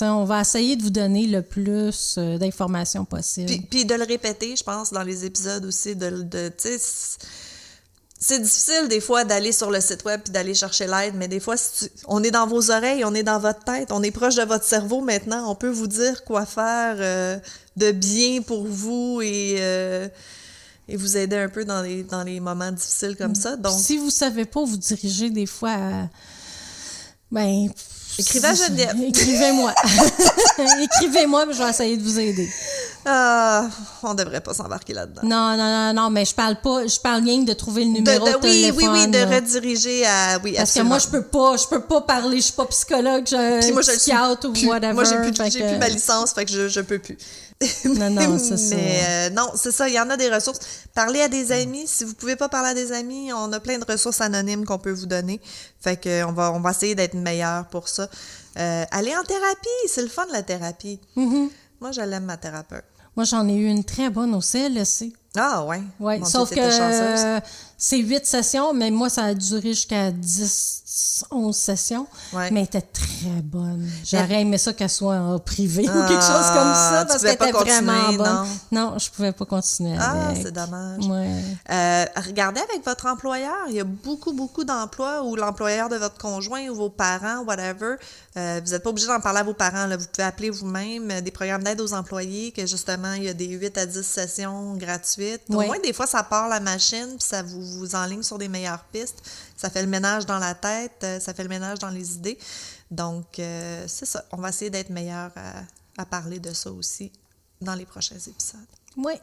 On va essayer de vous donner le plus d'informations possible. Puis de le répéter, je pense, dans les épisodes aussi, c'est difficile des fois d'aller sur le site web puis d'aller chercher l'aide, mais des fois, on est dans vos oreilles, on est dans votre tête, on est proche de votre cerveau maintenant. On peut vous dire quoi faire de bien pour vous et vous aider un peu dans les moments difficiles comme ça. Donc, si vous ne savez pas vous diriger des fois à... écrivez à Geneviève. Écrivez-moi. Écrivez-moi, puis je vais essayer de vous aider. On devrait pas s'embarquer là-dedans. Non, mais je parle rien de trouver le numéro de téléphone. Oui, de rediriger à... Oui, parce absolument. que moi, je peux pas parler, je suis pas psychologue, psychiatre ou whatever. Moi, j'ai plus ma licence, fait que je peux plus. Non, c'est ça. Mais non, c'est ça, il y en a des ressources. Parlez à des amis. Si vous pouvez pas parler à des amis, on a plein de ressources anonymes qu'on peut vous donner. Fait que on va essayer d'être meilleur pour ça. Allez en thérapie, c'est le fun de la thérapie. Mm-hmm. Moi, je l'aime, ma thérapeute. Moi, j'en ai eu une très bonne au CLSC. Ah, ouais. Oui, sauf que c'est 8 sessions, mais moi, ça a duré jusqu'à 11 sessions. Ouais. Mais elle était très bonne. J'aurais aimé ça qu'elle soit en privé ou quelque chose comme ça, parce qu'elle était vraiment bonne. Non, je pouvais pas continuer avec. C'est dommage. Ouais. Regardez avec votre employeur. Il y a beaucoup, beaucoup d'emplois où l'employeur de votre conjoint ou vos parents, whatever, vous n'êtes pas obligé d'en parler à vos parents. Là. Vous pouvez appeler vous-même des programmes d'aide aux employés, que justement, il y a des 8 à 10 sessions gratuites. Au moins, des fois, ça part la machine, puis ça vous enligne sur des meilleures pistes. Ça fait le ménage dans la tête, ça fait le ménage dans les idées. Donc, c'est ça. On va essayer d'être meilleur à parler de ça aussi dans les prochains épisodes. Oui.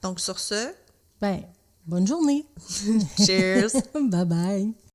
Donc, sur ce... Bonne journée. Cheers. Bye-bye.